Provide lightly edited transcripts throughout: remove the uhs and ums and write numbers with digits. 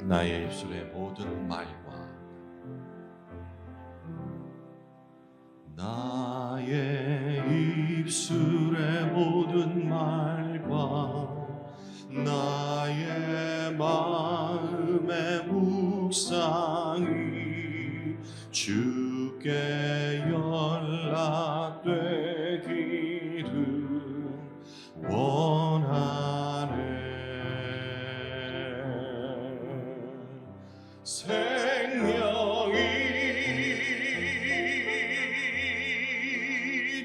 나의 입술의 모든 말과 나의 입술의 모든 말과 나의 마음의 묵상이 주께 연락되기를 원하네. 생명이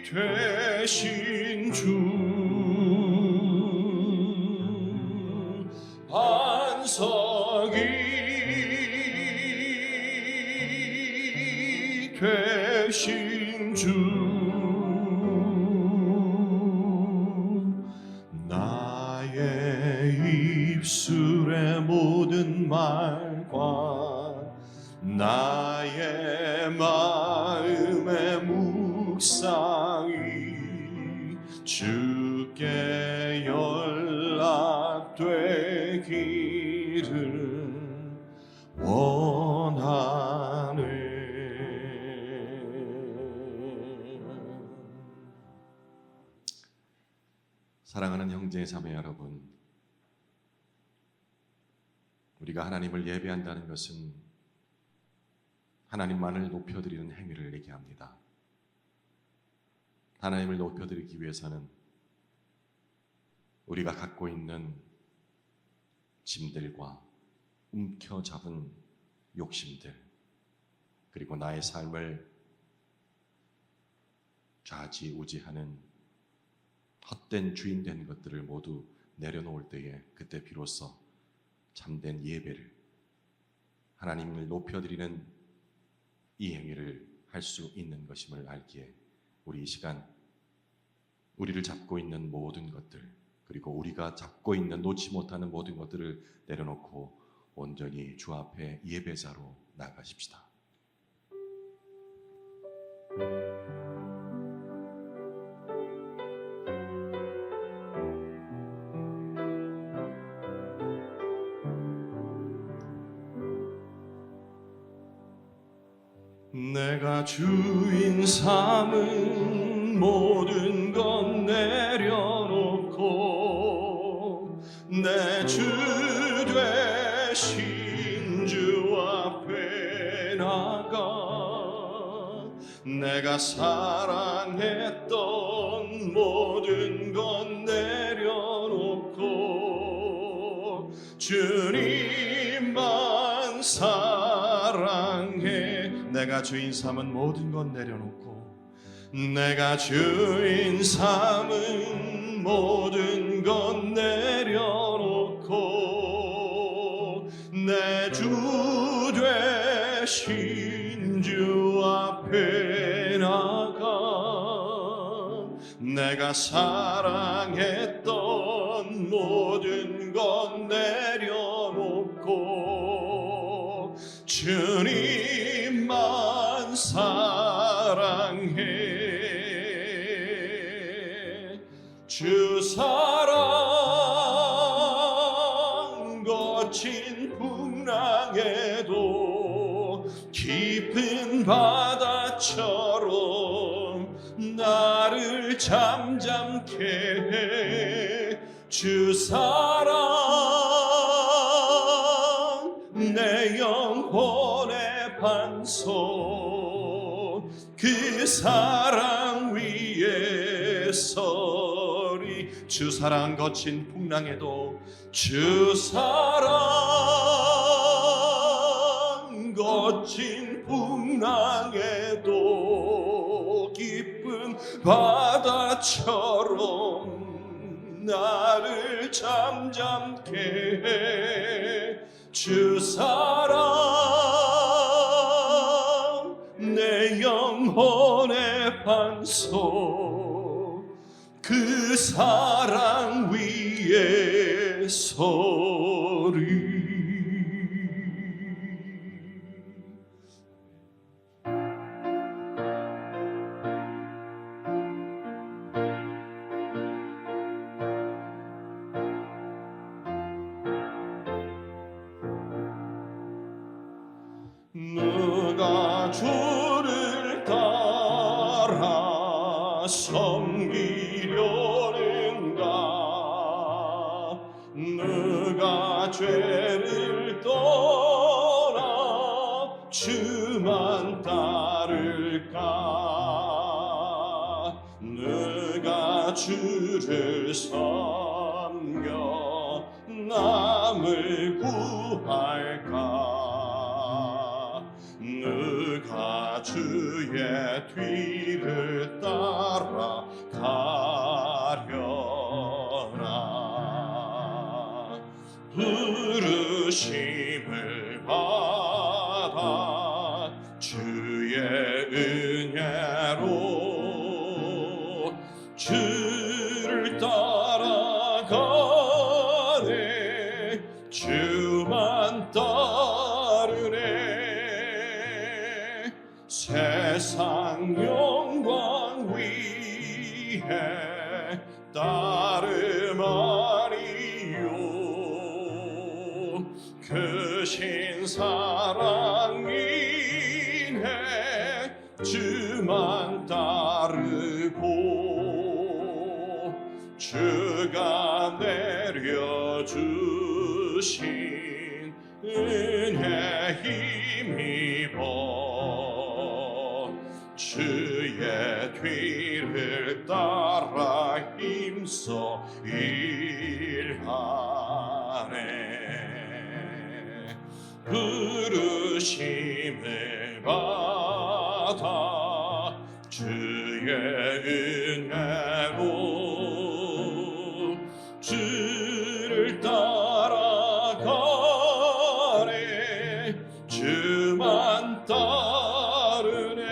되신 주 반석이 되신 주 나의 입술의 모든 말과 나의 마음의 묵상이 주께 연락되기를 원하네. 사랑하는 형제 자매 여러분, 우리가 하나님을 예배한다는 것은 하나님만을 높여드리는 행위를 얘기합니다. 하나님을 높여드리기 위해서는 우리가 갖고 있는 짐들과 움켜잡은 욕심들, 그리고 나의 삶을 좌지우지하는 헛된 주인된 것들을 모두 내려놓을 때에 그때 비로소 참된 예배를, 하나님을 높여드리는 이 행위를 할 수 있는 것임을 알기에 우리 이 시간 우리를 잡고 있는 모든 것들, 그리고 우리가 잡고 있는 놓지 못하는 모든 것들을 내려놓고 온전히 주 앞에 예배자로 나가십시다. 내가 주인 삼은 모든 것 내려놓고 내 주 되신 주 앞에 나가 내가 사랑했던 모든 것 내려놓고 주님만 사랑해. 내가 주인 삼은 모든 것 내려놓고 내가 주인 삼은 모든 것 내려놓고 내 주 되신 주 앞에 나가 내가 사랑했던 모든 것 내려놓고 주님만 사랑해. 주 사랑 거친 풍랑에도 깊은 바다처럼 나를 잠잠케 해. 주 사랑 내 영혼의 반석 그 사랑 위에 서리. 주 사랑 거친 풍랑에도 주 사랑 거친 풍랑에도 깊은 바다처럼 나를 잠잠케 해. 주 사랑 내 영혼의 반석 그 사랑 위에 서리. 주를 따라 섬기려는가? 누가 죄를 떠나 주만 따를까? 누가 주를 섬겨 남을 구할까? 누가 주의 뒤를 따라 가려나? 부르심을 받아 주의 은혜로 주를 따라가네. 주만 따르네. 세상 영광 위에 따름하리요. 크신 사랑 인해 주만 따르고 주가 내려주신 은혜 힘입어 주의 뒤를 따라 힘써 일하네. 부르심을 받아 주의 은혜로 주를 따라가네. 주만 따르네.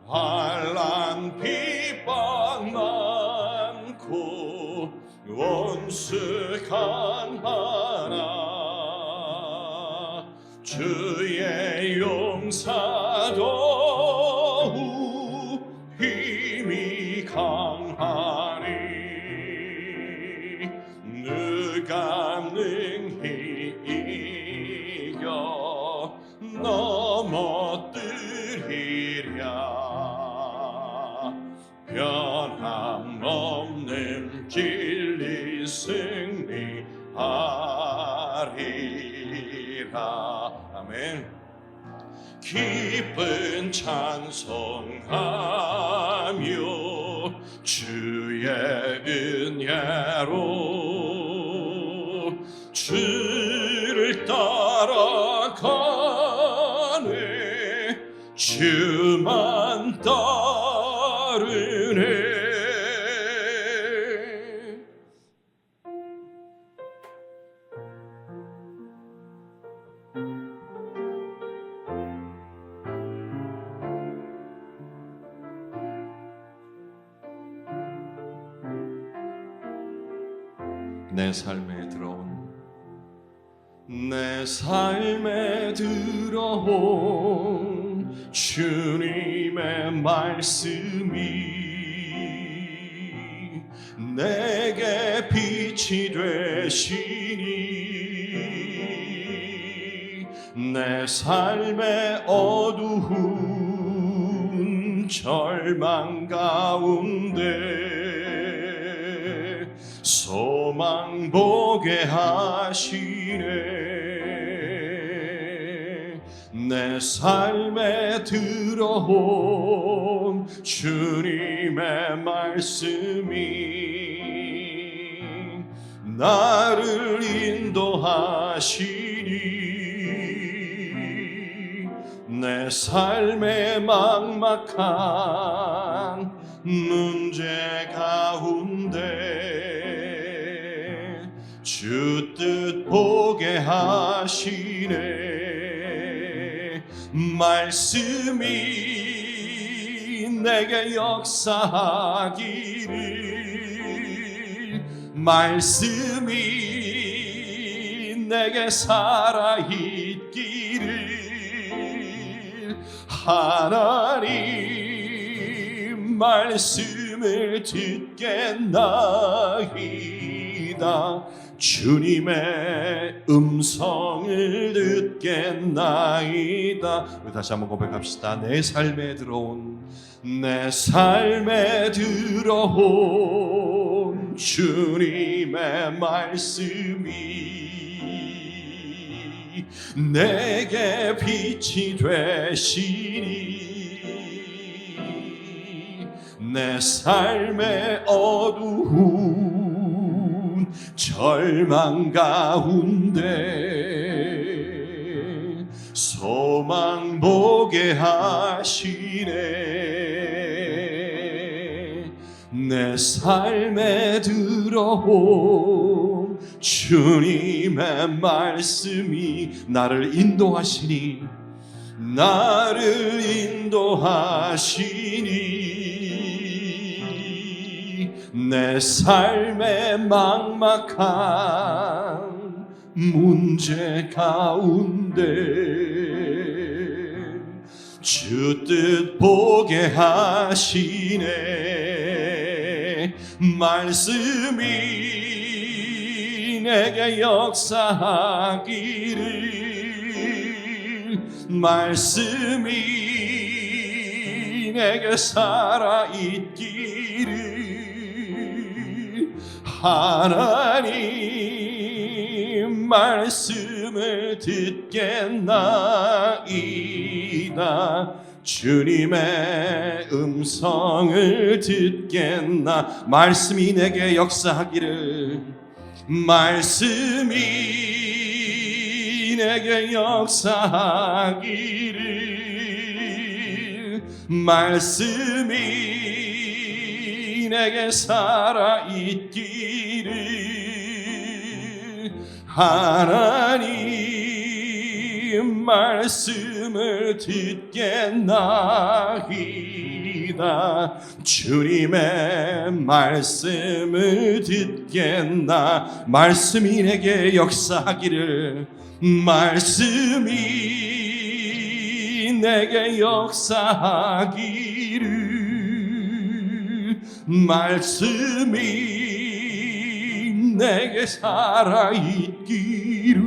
환난 핍박 많고 원수 강하나 주의 용사도 힘이 강하니 누가 능히 이겨 넘어뜨리랴. 변함없는 진리 승리하리라. 아멘. 기쁜 찬송하며 주의 은혜로 주를 따라가네. 주만 따르네. 내 삶에 들어온 주님의 말씀이 내게 빛이 되시니 내 삶의 어두운 절망 가운데 소망 보게 하시네. 내 삶에 들어온 주님의 말씀이 나를 인도하시니 내 삶의 막막한 문제 가운데 주 뜻 보게 하시네. 말씀이 내게 역사하기를, 말씀이 내게 살아있기를, 하나님 말씀을 듣겠나이다. 듣겠나이다. 주님의 음성을 듣겠나이다. 우리 다시 한번 고백합시다. 내 삶에 들어온 주님의 말씀이 내게 빛이 되시니 내 삶의 어두운 절망 가운데 소망 보게 하시네. 내 삶에 들어온 주님의 말씀이 나를 인도하시니 내 삶의 막막한 문제 가운데 주 뜻 보게 하시네. 말씀이 내게 역사하기를, 말씀이 내게 살아있기를, 하나님 말씀을 듣겠나이다. 주님의 음성을 듣겠나. 말씀이 내게 역사하기를, 말씀이 내게 역사하기를, 말씀이 내게 살아있기를, 하나님 말씀을 듣겠나이다. 주님의 말씀을 듣겠나. 말씀이 내게 역사하기를, 말씀이 내게 역사하기를, 말씀이 내게 살아있기를,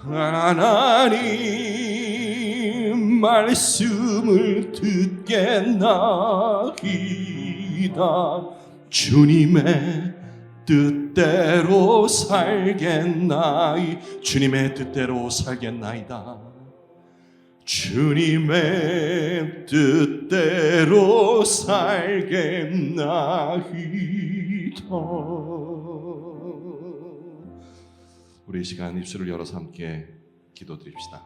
하나님 말씀을 듣겠나이다. 주님의 뜻대로 살겠나이. 주님의 뜻대로 살겠나이다. 주님의 뜻대로 살겠나이다. 우리 이 시간 입술을 열어서 함께 기도드립시다.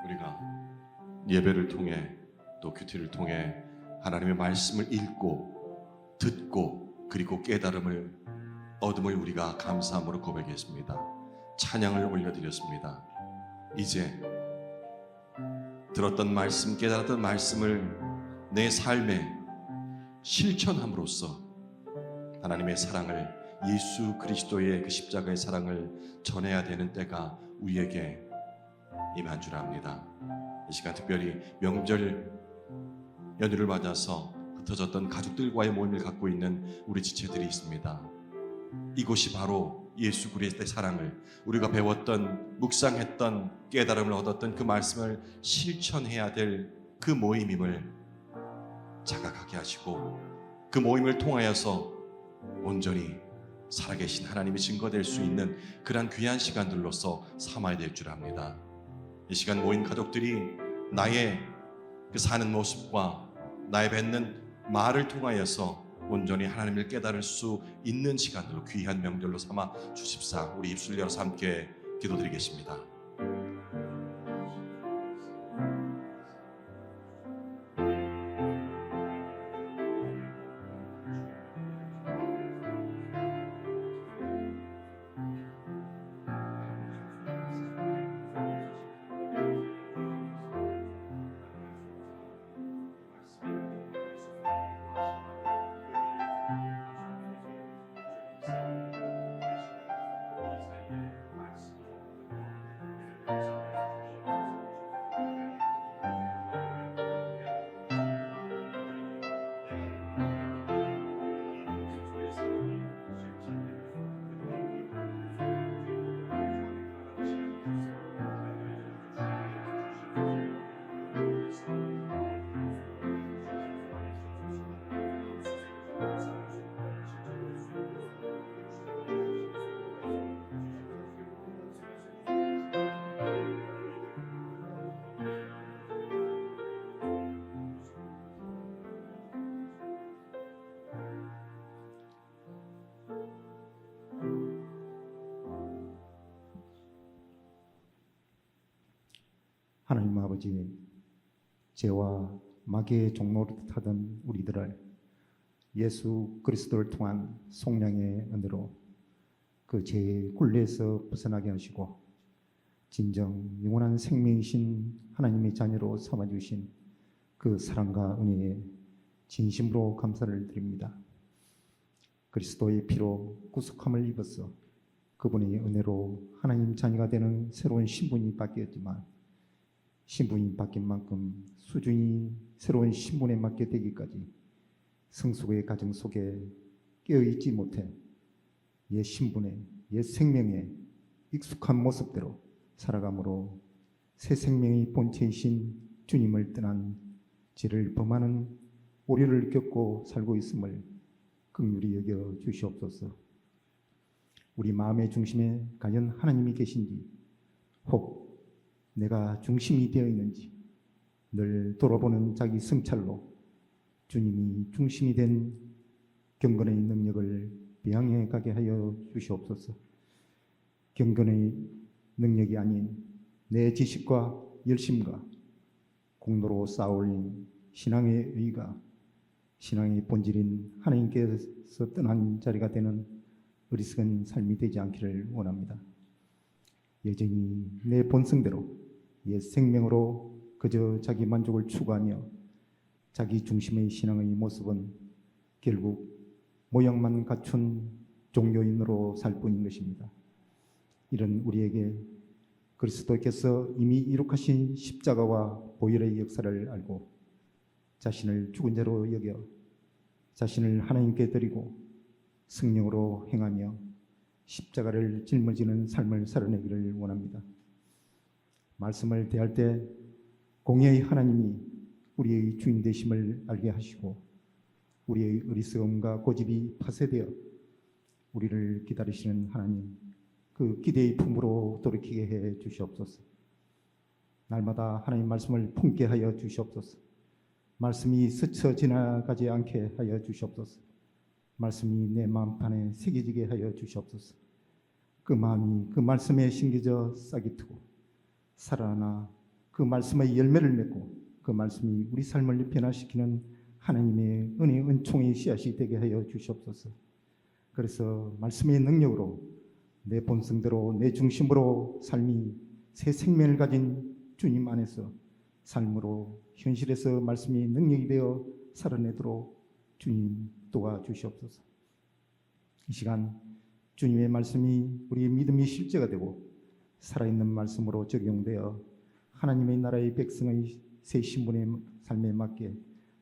우리가 예배를 통해 또 큐티를 통해 하나님의 말씀을 읽고 듣고 그리고 깨달음을 얻음을 우리가 감사함으로 고백했습니다. 찬양을 올려드렸습니다. 이제 들었던 말씀, 깨달았던 말씀을 내 삶에 실천함으로써 하나님의 사랑을, 예수 그리스도의 그 십자가의 사랑을 전해야 되는 때가 우리에게 임한 줄 압니다. 이 시간 특별히 명절 연휴를 맞아서 흩어졌던 가족들과의 모임을 갖고 있는 우리 지체들이 있습니다. 이곳이 바로 예수 그리스도의 사랑을, 우리가 배웠던, 묵상했던, 깨달음을 얻었던 그 말씀을 실천해야 될 그 모임임을 자각하게 하시고, 그 모임을 통하여서 온전히 살아계신 하나님이 증거될 수 있는 그러한 귀한 시간들로서 삼아야 될 줄 압니다. 이 시간 모인 가족들이 나의 그 사는 모습과 나의 뱉는 말을 통하여서 온전히 하나님을 깨달을 수 있는 시간들로, 귀한 명절로 삼아 주십사. 우리 입술 열어서 함께 기도드리겠습니다. 하나님 아버지, 죄와 마귀의 종로를 타던 우리들을 예수 그리스도를 통한 속량의 은혜로 그 죄의 굴레에서 벗어나게 하시고 진정 영원한 생명이신 하나님의 자녀로 삼아주신 그 사랑과 은혜에 진심으로 감사를 드립니다. 그리스도의 피로 구속함을 입어서 그분의 은혜로 하나님 자녀가 되는 새로운 신분이 바뀌었지만 신분이 바뀐 만큼 수준이 새로운 신분에 맞게 되기까지 성숙의 과정 속에 깨어있지 못해 옛 신분에 옛 생명에 익숙한 모습대로 살아감으로 새 생명의 본체이신 주님을 떠난 죄를 범하는 오류를 겪고 살고 있음을 긍휼히 여겨 주시옵소서. 우리 마음의 중심에 과연 하나님이 계신지, 혹 내가 중심이 되어 있는지 늘 돌아보는 자기 성찰로 주님이 중심이 된 경건의 능력을 배양해 가게 하여 주시옵소서. 경건의 능력이 아닌 내 지식과 열심과 공로로 쌓아올린 신앙의 의가 신앙의 본질인 하나님께서 떠난 자리가 되는 어리석은 삶이 되지 않기를 원합니다. 여전히 내 본성대로 옛 생명으로 그저 자기 만족을 추구하며 자기 중심의 신앙의 모습은 결국 모양만 갖춘 종교인으로 살 뿐인 것입니다. 이런 우리에게 그리스도께서 이미 이룩하신 십자가와 보혈의 역사를 알고 자신을 죽은 자로 여겨 자신을 하나님께 드리고 성령으로 행하며 십자가를 짊어지는 삶을 살아내기를 원합니다. 말씀을 대할 때 공의의 하나님이 우리의 주인 되심을 알게 하시고 우리의 어리석음과 고집이 파쇄되어 우리를 기다리시는 하나님, 그 기대의 품으로 돌이키게 해 주시옵소서. 날마다 하나님 말씀을 품게 하여 주시옵소서. 말씀이 스쳐 지나가지 않게 하여 주시옵소서. 말씀이 내 마음판에 새겨지게 하여 주시옵소서. 그 마음이 그 말씀에 심겨져 싹이 트고 살아나 그 말씀의 열매를 맺고 그 말씀이 우리 삶을 변화시키는 하나님의 은혜의 은총의 씨앗이 되게 하여 주시옵소서. 그래서 말씀의 능력으로 내 본성대로 내 중심으로 삶이 새 생명을 가진 주님 안에서 삶으로 현실에서 말씀이 능력이 되어 살아내도록 주님 도와주시옵소서. 이 시간 주님의 말씀이 우리의 믿음의 실제가 되고 살아있는 말씀으로 적용되어 하나님의 나라의 백성의 새 신분의 삶에 맞게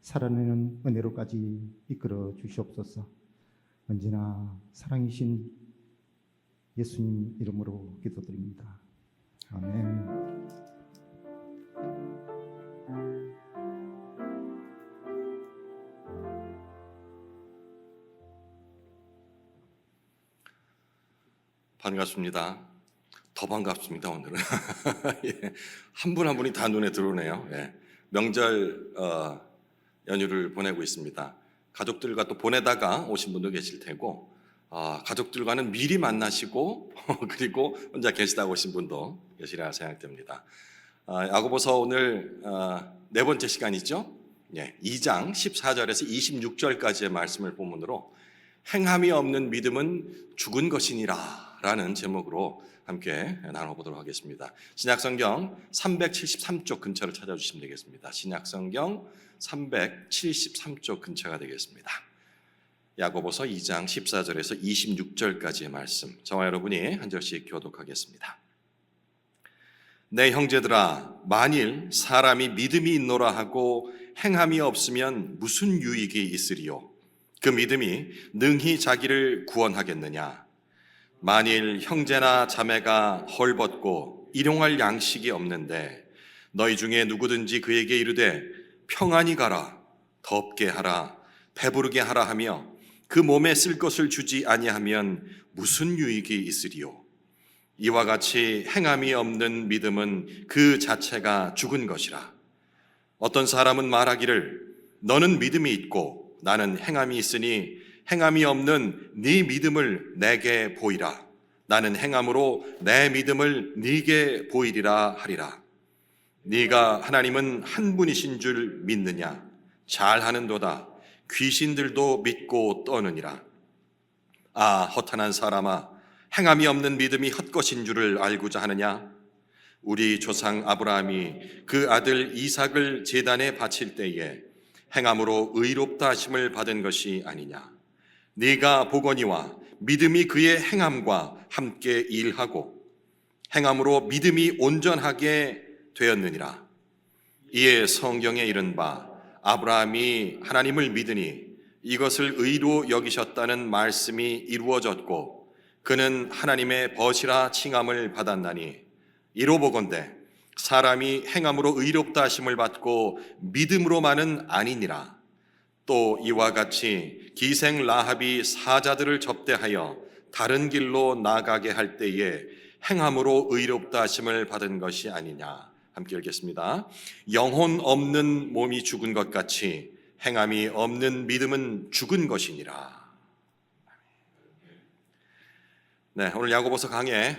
살아내는 은혜로까지 이끌어 주시옵소서. 언제나 사랑이신 예수님 이름으로 기도드립니다. 아멘. 반갑습니다. 더 반갑습니다, 오늘은. 예, 한 분 한 분이 다 눈에 들어오네요. 예, 명절 연휴를 보내고 있습니다. 가족들과 또 보내다가 오신 분도 계실 테고, 가족들과는 미리 만나시고 그리고 혼자 계시다 오신 분도 계시리라 생각됩니다. 야고보서 오늘 네 번째 시간이죠. 예, 2장 14절에서 26절까지의 말씀을 본문으로 행함이 없는 믿음은 죽은 것이니라 라는 제목으로 함께 나눠보도록 하겠습니다. 신약성경 373쪽 근처를 찾아주시면 되겠습니다. 신약성경 373쪽 근처가 되겠습니다. 야고보서 2장 14절에서 26절까지의 말씀, 저와 여러분이 한 절씩 교독하겠습니다. 내 형제들아, 만일 사람이 믿음이 있노라 하고 행함이 없으면 무슨 유익이 있으리요? 그 믿음이 능히 자기를 구원하겠느냐? 만일 형제나 자매가 헐벗고 일용할 양식이 없는데 너희 중에 누구든지 그에게 이르되 평안히 가라, 덥게 하라, 배부르게 하라 하며 그 몸에 쓸 것을 주지 아니하면 무슨 유익이 있으리요? 이와 같이 행함이 없는 믿음은 그 자체가 죽은 것이라. 어떤 사람은 말하기를 너는 믿음이 있고 나는 행함이 있으니 행함이 없는 네 믿음을 내게 보이라. 나는 행함으로 내 믿음을 네게 보이리라 하리라. 네가 하나님은 한 분이신 줄 믿느냐? 잘하는도다. 귀신들도 믿고 떠느니라. 아, 허탄한 사람아, 행함이 없는 믿음이 헛것인 줄을 알고자 하느냐? 우리 조상 아브라함이 그 아들 이삭을 제단에 바칠 때에 행함으로 의롭다 하심을 받은 것이 아니냐? 네가 보거니와 믿음이 그의 행함과 함께 일하고 행함으로 믿음이 온전하게 되었느니라. 이에 성경에 이른 바 아브라함이 하나님을 믿으니 이것을 의로 여기셨다는 말씀이 이루어졌고 그는 하나님의 벗이라 칭함을 받았나니 이로 보건대 사람이 행함으로 의롭다 하심을 받고 믿음으로만은 아니니라. 또 이와 같이 기생 라합이 사자들을 접대하여 다른 길로 나가게 할 때에 행함으로 의롭다 하심을 받은 것이 아니냐. 함께 읽겠습니다. 영혼 없는 몸이 죽은 것 같이 행함이 없는 믿음은 죽은 것이니라. 네, 오늘 야고보서 강의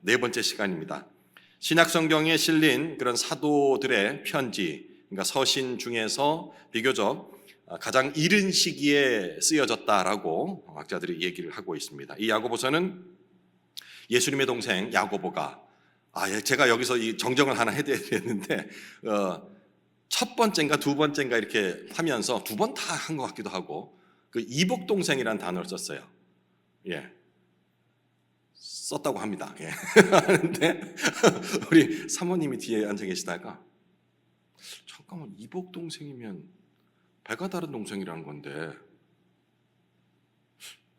네 번째 시간입니다. 신약 성경에 실린 그런 사도들의 편지, 그러니까 서신 중에서 비교적 가장 이른 시기에 쓰여졌다라고 학자들이 얘기를 하고 있습니다. 이 야고보서는 예수님의 동생 야고보가 제가 여기서 이 정정을 하나 해야 되는데 첫 번째인가 두 번째인가 이렇게 하면서 두 번 다 한 것 같기도 하고 그 이복 동생이라는 단어를 썼어요. 예, 썼다고 합니다. 예. 하는데 우리 사모님이 뒤에 앉아 계시다가 잠깐만 이복 동생이면 배가 다른 동생이라는 건데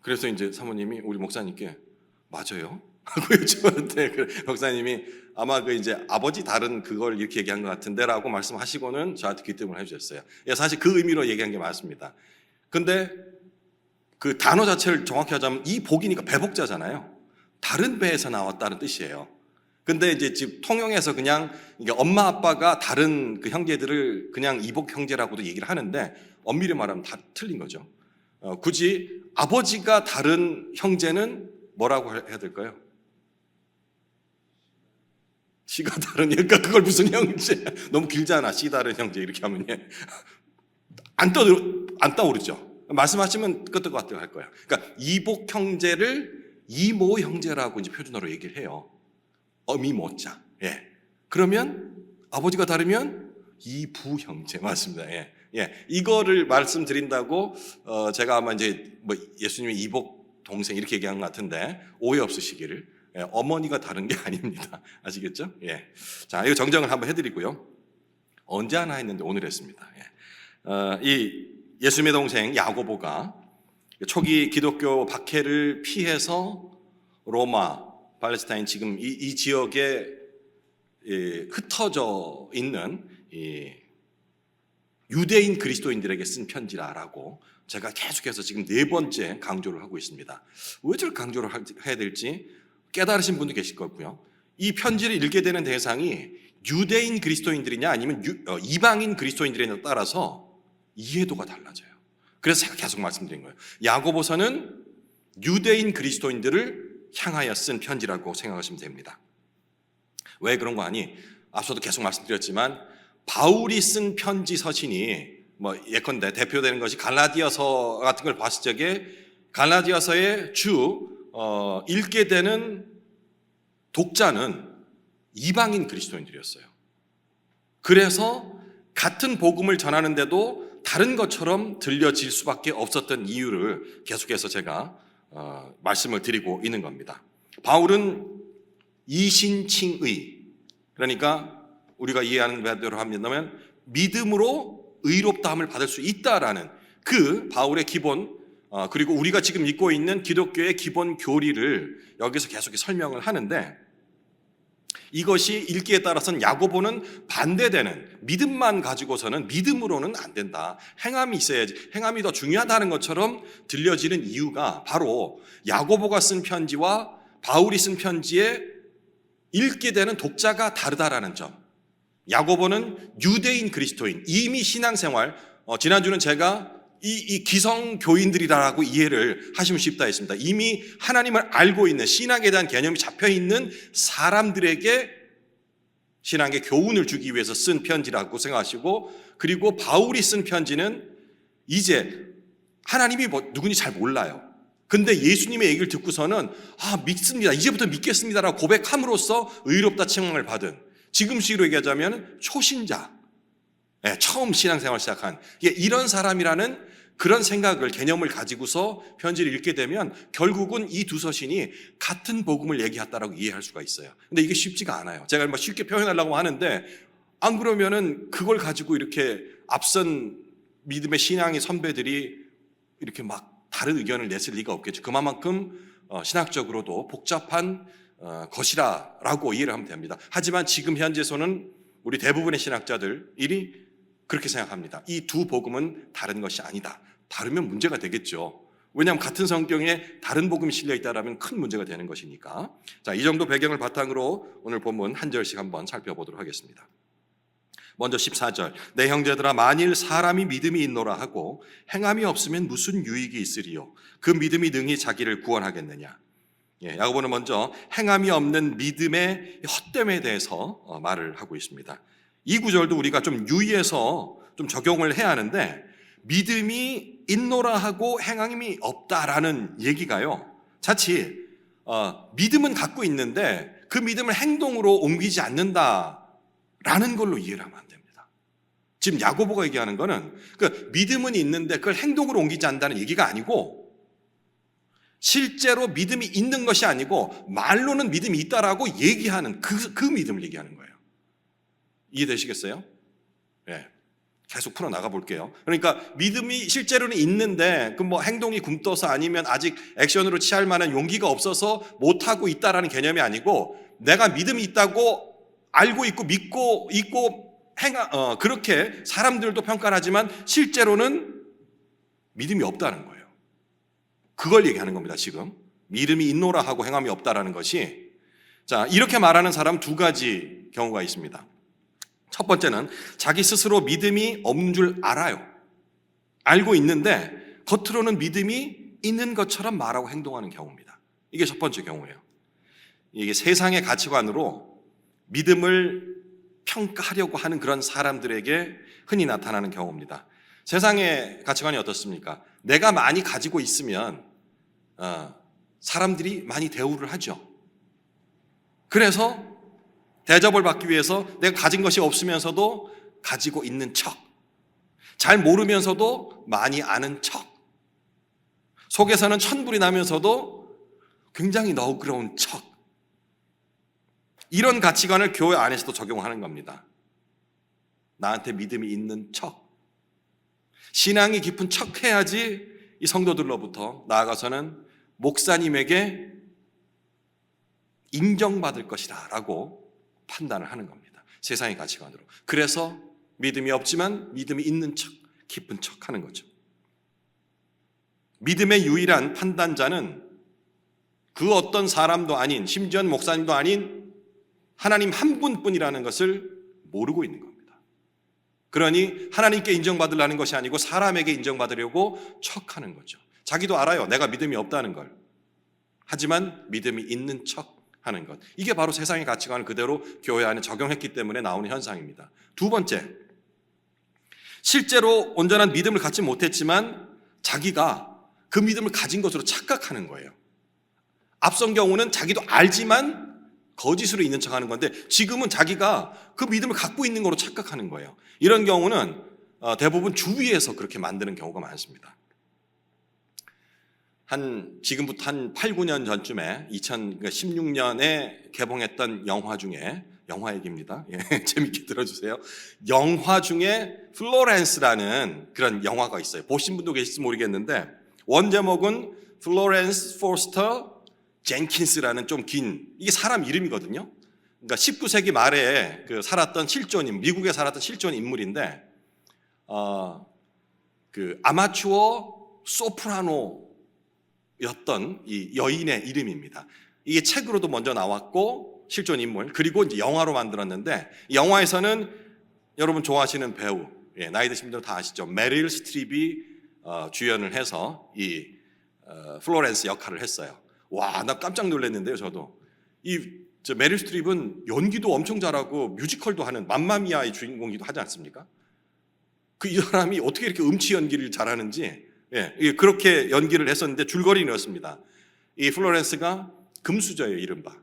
그래서 이제 사모님이 우리 목사님께 맞아요? 하고 여쭤봤는데 목사님이 아마 그 이제 아버지 다른 그걸 이렇게 얘기한 것 같은데라고 말씀하시고는 저한테 귀뜸을 해주셨어요. 예, 사실 그 의미로 얘기한 게 맞습니다. 근데 그 단어 자체를 정확히 하자면 이 복이니까 배복자잖아요. 다른 배에서 나왔다는 뜻이에요. 근데 이제 지금 통용해서 그냥 이게 엄마 아빠가 다른 그 형제들을 그냥 이복 형제라고도 얘기를 하는데 엄밀히 말하면 다 틀린 거죠. 굳이 아버지가 다른 형제는 뭐라고 해야 될까요? 씨가 다른, 그러니까 그걸 무슨 형제? 너무 길잖아. 씨 다른 형제 이렇게 하면 안 떠오르죠. 말씀하시면 끄떡끄떡 할 거예요. 그러니까 이복 형제를 이모 형제라고 이제 표준어로 얘기를 해요. 어미모자. 예. 그러면 아버지가 다르면 이부 형제 맞습니다. 예. 예. 이거를 말씀드린다고 제가 아마 이제 뭐 예수님의 이복 동생 이렇게 얘기한 것 같은데 오해 없으시기를. 예, 어머니가 다른 게 아닙니다. 아시겠죠? 예. 자, 이거 정정을 한번 해드리고요. 언제 하나 했는데 오늘 했습니다. 예. 이 예수님의 동생 야고보가 초기 기독교 박해를 피해서 로마, 팔레스타인 지금 이 지역에 흩어져 있는 유대인 그리스도인들에게 쓴 편지라고 제가 계속해서 지금 네 번째 강조를 하고 있습니다. 왜 저렇게 강조를 해야 될지 깨달으신 분도 계실 거고요. 이 편지를 읽게 되는 대상이 유대인 그리스도인들이냐 아니면 이방인 그리스도인들이냐에 따라서 이해도가 달라져요. 그래서 제가 계속 말씀드린 거예요. 야고보서는 유대인 그리스도인들을 향하여 쓴 편지라고 생각하시면 됩니다. 왜 그런 거 아니? 앞서도 계속 말씀드렸지만 바울이 쓴 편지 서신이 뭐 예컨대 대표되는 것이 갈라디아서 같은 걸 봤을 적에 갈라디아서의 읽게 되는 독자는 이방인 그리스도인들이었어요. 그래서 같은 복음을 전하는데도 다른 것처럼 들려질 수밖에 없었던 이유를 계속해서 제가 말씀을 드리고 있는 겁니다. 바울은 이신칭의, 그러니까 우리가 이해하는 바대로 하면 믿음으로 의롭다함을 받을 수 있다라는 그 바울의 기본, 그리고 우리가 지금 믿고 있는 기독교의 기본 교리를 여기서 계속 설명을 하는데, 이것이 읽기에 따라서는 야고보는 반대되는, 믿음만 가지고서는 믿음으로는 안 된다, 행함이 있어야지, 행함이 더 중요하다는 것처럼 들려지는 이유가 바로 야고보가 쓴 편지와 바울이 쓴 편지에 읽게 되는 독자가 다르다라는 점. 야고보는 유대인 그리스도인, 이미 신앙생활, 지난주는 제가 이 기성교인들이라고 이해를 하시면 쉽다 했습니다. 이미 하나님을 알고 있는, 신학에 대한 개념이 잡혀있는 사람들에게 신앙의 교훈을 주기 위해서 쓴 편지라고 생각하시고, 그리고 바울이 쓴 편지는 이제 하나님이 누군지 잘 몰라요. 근데 예수님의 얘기를 듣고서는 믿습니다, 이제부터 믿겠습니다라고 고백함으로써 의롭다 칭함을 받은, 지금식으로 얘기하자면 초신자, 처음 신앙생활 시작한 이런 사람이라는 그런 생각을, 개념을 가지고서 편지를 읽게 되면 결국은 이 두 서신이 같은 복음을 얘기했다라고 이해할 수가 있어요. 근데 이게 쉽지가 않아요. 제가 뭐 쉽게 표현하려고 하는데, 안 그러면은 그걸 가지고 이렇게 앞선 믿음의 신앙의 선배들이 이렇게 막 다른 의견을 냈을 리가 없겠죠. 그만큼 신학적으로도 복잡한 것이라고 이해를 하면 됩니다. 하지만 지금 현재에서는 우리 대부분의 신학자들이 그렇게 생각합니다. 이 두 복음은 다른 것이 아니다. 다르면 문제가 되겠죠. 왜냐하면 같은 성경에 다른 복음이 실려 있다라면 큰 문제가 되는 것이니까. 자, 이 정도 배경을 바탕으로 오늘 본문 한 절씩 한번 살펴보도록 하겠습니다. 먼저 14절. 내 형제들아, 만일 사람이 믿음이 있노라 하고 행함이 없으면 무슨 유익이 있으리요? 그 믿음이 능히 자기를 구원하겠느냐? 야고보는 먼저 행함이 없는 믿음의 헛됨에 대해서 말을 하고 있습니다. 이 구절도 우리가 좀 유의해서 좀 적용을 해야 하는데, 믿음이 있노라 하고 행함이 없다라는 얘기가요, 자칫 믿음은 갖고 있는데 그 믿음을 행동으로 옮기지 않는다라는 걸로 이해를 하면 안 됩니다. 지금 야고보가 얘기하는 거는 그 믿음은 있는데 그걸 행동으로 옮기지 않는다는 얘기가 아니고, 실제로 믿음이 있는 것이 아니고 말로는 믿음이 있다라고 얘기하는 그 믿음을 얘기하는 거예요. 이해되시겠어요? 계속 풀어나가 볼게요. 그러니까 믿음이 실제로는 있는데 그 뭐 행동이 굼떠서 아니면 아직 액션으로 취할 만한 용기가 없어서 못하고 있다라는 개념이 아니고, 내가 믿음이 있다고 알고 있고 믿고 있고 그렇게 사람들도 평가를 하지만 실제로는 믿음이 없다는 거예요. 그걸 얘기하는 겁니다. 지금 믿음이 있노라 하고 행함이 없다라는 것이. 자, 이렇게 말하는 사람 두 가지 경우가 있습니다. 첫 번째는 자기 스스로 믿음이 없는 줄 알아요. 알고 있는데 겉으로는 믿음이 있는 것처럼 말하고 행동하는 경우입니다. 이게 첫 번째 경우예요. 이게 세상의 가치관으로 믿음을 평가하려고 하는 그런 사람들에게 흔히 나타나는 경우입니다. 세상의 가치관이 어떻습니까? 내가 많이 가지고 있으면 사람들이 많이 대우를 하죠. 그래서 대접을 받기 위해서 내가 가진 것이 없으면서도 가지고 있는 척, 잘 모르면서도 많이 아는 척, 속에서는 천불이 나면서도 굉장히 너그러운 척, 이런 가치관을 교회 안에서도 적용하는 겁니다. 나한테 믿음이 있는 척, 신앙이 깊은 척 해야지 이 성도들로부터 나아가서는 목사님에게 인정받을 것이다 라고 판단을 하는 겁니다. 세상의 가치관으로. 그래서 믿음이 없지만 믿음이 있는 척, 깊은 척 하는 거죠. 믿음의 유일한 판단자는 그 어떤 사람도 아닌, 심지어 목사님도 아닌 하나님 한 분뿐이라는 것을 모르고 있는 겁니다. 그러니 하나님께 인정받으려는 것이 아니고 사람에게 인정받으려고 척하는 거죠. 자기도 알아요. 내가 믿음이 없다는 걸. 하지만 믿음이 있는 척 하는 것. 이게 바로 세상의 가치관을 그대로 교회 안에 적용했기 때문에 나오는 현상입니다. 두 번째, 실제로 온전한 믿음을 갖지 못했지만 자기가 그 믿음을 가진 것으로 착각하는 거예요. 앞선 경우는 자기도 알지만 거짓으로 있는 척하는 건데, 지금은 자기가 그 믿음을 갖고 있는 거로 착각하는 거예요. 이런 경우는 대부분 주위에서 그렇게 만드는 경우가 많습니다. 지금부터 한 8, 9년 전쯤에 2016년에 개봉했던 영화 중에, 영화 얘기입니다. 재밌게 들어주세요. 영화 중에 플로렌스라는 그런 영화가 있어요. 보신 분도 계실지 모르겠는데, 원제목은 플로렌스 포스터 젠킨스라는 좀 긴, 이게 사람 이름이거든요. 그러니까 19세기 말에 살았던 실존인, 미국에 살았던 실존 인물인데, 그 아마추어 소프라노 였던 이 여인의 이름입니다. 이게 책으로도 먼저 나왔고 실존 인물, 그리고 이제 영화로 만들었는데, 이 영화에서는 여러분 좋아하시는 배우, 나이 드신 분들 다 아시죠? 메릴 스트립이 주연을 해서 이 플로렌스 역할을 했어요. 와, 나 깜짝 놀랐는데요. 저도 이 저 메릴 스트립은 연기도 엄청 잘하고 뮤지컬도 하는 맘마미아의 주인공이기도 하지 않습니까? 이 사람이 어떻게 이렇게 음치 연기를 잘하는지, 그렇게 연기를 했었는데 줄거리는 이렇습니다. 이 플로렌스가 금수저예요, 이른바.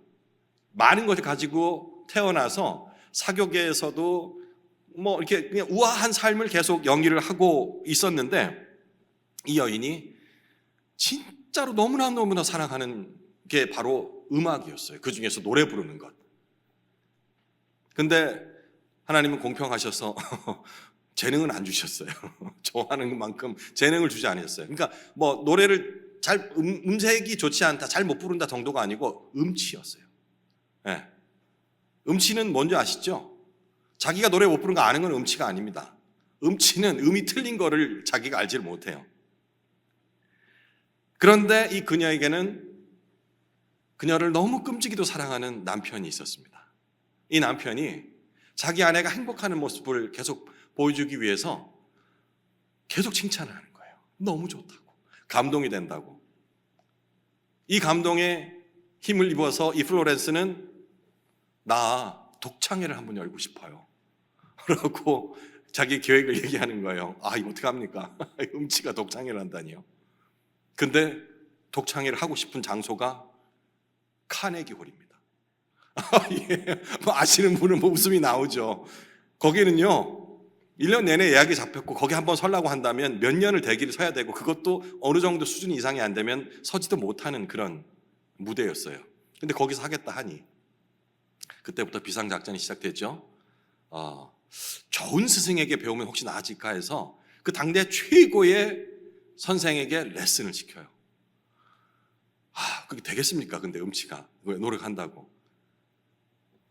많은 것을 가지고 태어나서 사교계에서도 뭐 이렇게 그냥 우아한 삶을 계속 연기를 하고 있었는데, 이 여인이 진짜로 너무나 사랑하는 게 바로 음악이었어요. 그 중에서 노래 부르는 것. 근데 하나님은 공평하셔서 재능은 안 주셨어요. 좋아하는 만큼 재능을 주지 않으셨어요. 그러니까 뭐 노래를 잘 음색이 좋지 않다, 잘 못 부른다 정도가 아니고 음치였어요. 네. 음치는 뭔지 아시죠? 자기가 노래 못 부르는 거 아는 건 음치가 아닙니다. 음치는 음이 틀린 거를 자기가 알지를 못해요. 그런데 이 그녀에게는 그녀를 너무 끔찍이도 사랑하는 남편이 있었습니다. 이 남편이 자기 아내가 행복하는 모습을 계속 보여주기 위해서 계속 칭찬을 하는 거예요. 너무 좋다고, 감동이 된다고. 이 감동에 힘을 입어서 이 플로렌스는 나 독창회를 한번 열고 싶어요 라고 자기 계획을 얘기하는 거예요. 이거 어떡합니까? 음치가 독창회를 한다니요. 근데 독창회를 하고 싶은 장소가 카네기 홀입니다. 예. 아시는 분은 뭐 웃음이 나오죠. 거기는요 1년 내내 예약이 잡혔고, 거기 한번 서려고 한다면 몇 년을 대기를 서야 되고, 그것도 어느 정도 수준 이상이 안 되면 서지도 못하는 그런 무대였어요. 근데 거기서 하겠다 하니 그때부터 비상작전이 시작됐죠. 좋은 스승에게 배우면 혹시 나아질까 해서 그 당대 최고의 선생에게 레슨을 시켜요. 그게 되겠습니까? 근데 음치가 노력한다고.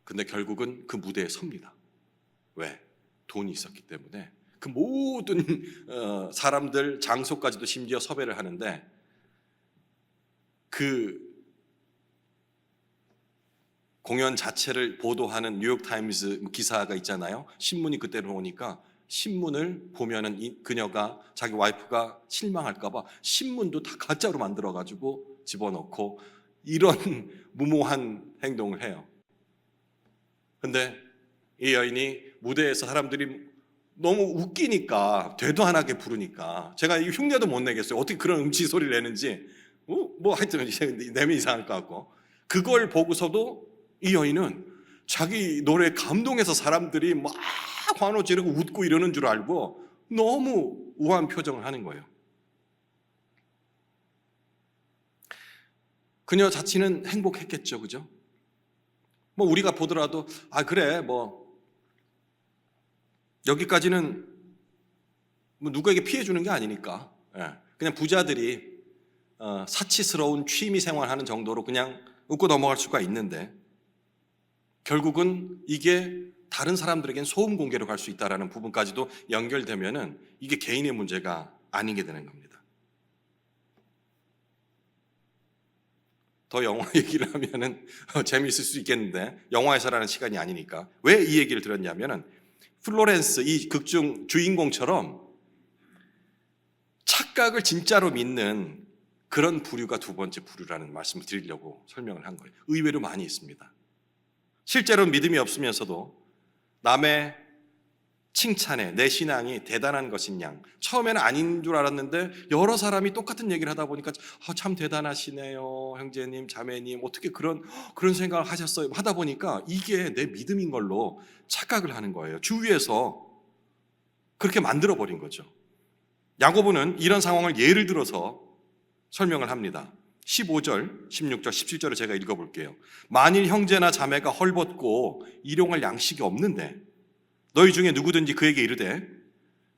근데 결국은 그 무대에 섭니다. 왜? 돈이 있었기 때문에. 그 모든 사람들, 장소까지도 심지어 섭외를 하는데, 그 공연 자체를 보도하는 뉴욕타임즈 기사가 있잖아요. 신문이 그때로 오니까 신문을 보면은 그녀가, 자기 와이프가 실망할까 봐 신문도 다 가짜로 만들어 가지고 집어넣고 이런 무모한 행동을 해요. 근데 이 여인이 무대에서 사람들이 너무 웃기니까, 되도 안 하게 부르니까, 제가 이 흉내도 못 내겠어요. 어떻게 그런 음치 소리를 내는지. 뭐 하여튼 내면 이상할 것 같고. 그걸 보고서도 이 여인은 자기 노래에 감동해서 사람들이 막 환호 지르고 웃고 이러는 줄 알고 너무 우아한 표정을 하는 거예요. 그녀 자신은 행복했겠죠, 그죠? 뭐 우리가 보더라도 그래 뭐 여기까지는 뭐 누구에게 피해 주는 게 아니니까, 그냥 부자들이 사치스러운 취미 생활하는 정도로 그냥 웃고 넘어갈 수가 있는데, 결국은 이게 다른 사람들에겐 소음 공개로 갈 수 있다는 부분까지도 연결되면은 이게 개인의 문제가 아니게 되는 겁니다. 더 영화 얘기를 하면은 재미있을 수 있겠는데, 영화에서라는 시간이 아니니까. 왜 이 얘기를 들었냐면은, 플로렌스 이 극중 주인공처럼 착각을 진짜로 믿는 그런 부류가 두 번째 부류라는 말씀을 드리려고 설명을 한 거예요. 의외로 많이 있습니다. 실제로 믿음이 없으면서도 남의 칭찬에 내 신앙이 대단한 것인 양, 처음에는 아닌 줄 알았는데 여러 사람이 똑같은 얘기를 하다 보니까 참 대단하시네요, 형제님, 자매님, 어떻게 그런 생각을 하셨어요 하다 보니까 이게 내 믿음인 걸로 착각을 하는 거예요. 주위에서 그렇게 만들어버린 거죠. 야고보는 이런 상황을 예를 들어서 설명을 합니다. 15절, 16절, 17절을 제가 읽어볼게요. 만일 형제나 자매가 헐벗고 일용할 양식이 없는데 너희 중에 누구든지 그에게 이르되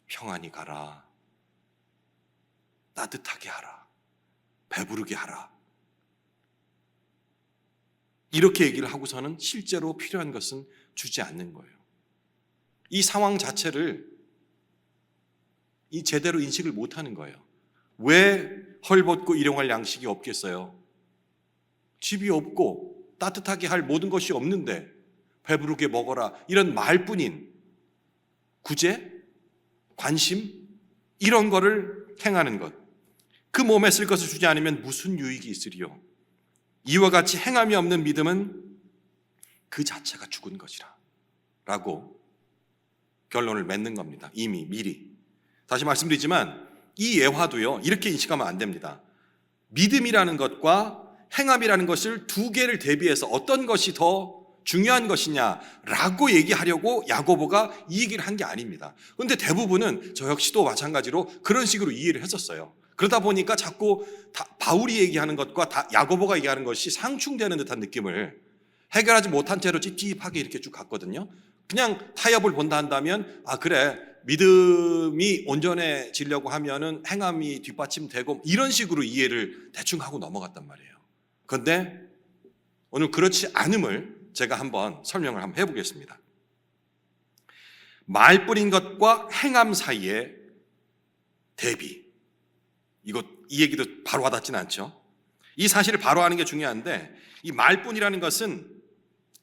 평안히 가라, 따뜻하게 하라, 배부르게 하라, 이렇게 얘기를 하고서는 실제로 필요한 것은 주지 않는 거예요. 이 상황 자체를 제대로 인식을 못하는 거예요. 왜 헐벗고 일용할 양식이 없겠어요? 집이 없고 따뜻하게 할 모든 것이 없는데 배부르게 먹어라, 이런 말뿐인 구제, 관심, 이런 거를 행하는 것, 그 몸에 쓸 것을 주지 않으면 무슨 유익이 있으리요? 이와 같이 행함이 없는 믿음은 그 자체가 죽은 것이라 라고 결론을 맺는 겁니다. 이미 미리. 다시 말씀드리지만 이 예화도요, 이렇게 인식하면 안 됩니다. 믿음이라는 것과 행함이라는 것을 두 개를 대비해서 어떤 것이 더 중요한 것이냐라고 얘기하려고 야고보가 이 얘기를 한 게 아닙니다. 그런데 대부분은 저 역시도 마찬가지로 그런 식으로 이해를 했었어요. 그러다 보니까 자꾸 바울이 얘기하는 것과 야고보가 얘기하는 것이 상충되는 듯한 느낌을 해결하지 못한 채로 찝찝하게 이렇게 쭉 갔거든요. 그냥 타협을 본다 한다면 그래, 믿음이 온전해지려고 하면은 행함이 뒷받침되고 이런 식으로 이해를 대충 하고 넘어갔단 말이에요. 그런데 오늘 그렇지 않음을 제가 한번 설명을 한번 해보겠습니다. 말뿐인 것과 행함 사이의 대비. 이 얘기도 바로 와닿지는 않죠. 이 사실을 바로 아는 게 중요한데, 이 말뿐이라는 것은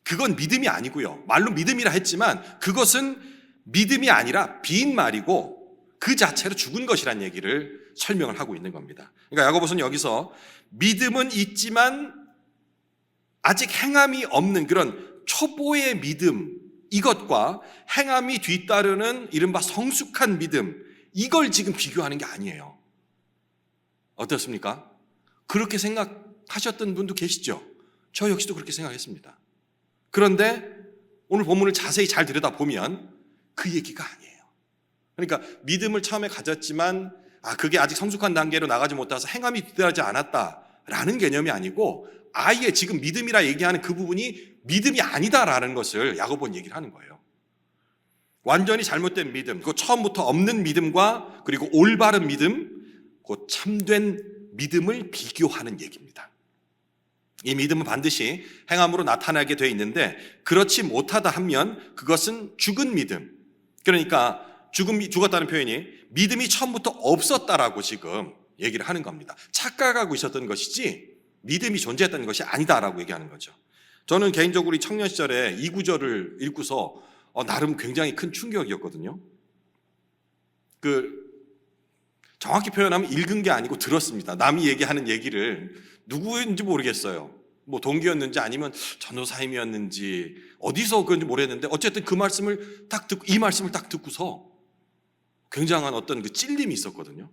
그건 믿음이 아니고요. 말로 믿음이라 했지만 그것은 믿음이 아니라 빈 말이고 그 자체로 죽은 것이란 얘기를 설명을 하고 있는 겁니다. 그러니까 야고보서는 여기서 믿음은 있지만 아직 행함이 없는 그런 초보의 믿음, 이것과 행함이 뒤따르는 이른바 성숙한 믿음, 이걸 지금 비교하는 게 아니에요. 어떻습니까? 그렇게 생각하셨던 분도 계시죠? 저 역시도 그렇게 생각했습니다. 그런데 오늘 본문을 자세히 잘 들여다보면 그 얘기가 아니에요. 그러니까 믿음을 처음에 가졌지만 그게 아직 성숙한 단계로 나가지 못해서 행함이 뒤따르지 않았다라는 개념이 아니고 아예 지금 믿음이라 얘기하는 그 부분이 믿음이 아니다라는 것을 야고보는 얘기를 하는 거예요. 완전히 잘못된 믿음, 그 처음부터 없는 믿음과 그리고 올바른 믿음, 그 참된 믿음을 비교하는 얘기입니다. 이 믿음은 반드시 행함으로 나타나게 되어 있는데 그렇지 못하다 하면 그것은 죽은 믿음. 그러니까 죽었다는 표현이 믿음이 처음부터 없었다라고 지금 얘기를 하는 겁니다. 착각하고 있었던 것이지 믿음이 존재했다는 것이 아니다라고 얘기하는 거죠. 저는 개인적으로 이 청년 시절에 이 구절을 읽고서 나름 굉장히 큰 충격이었거든요. 정확히 표현하면 읽은 게 아니고 들었습니다. 남이 얘기하는 얘기를 누구인지 모르겠어요. 뭐 동기였는지 아니면 전도사님이었는지 어디서 그런지 모르겠는데 어쨌든 이 말씀을 딱 듣고서 굉장한 어떤 그 찔림이 있었거든요.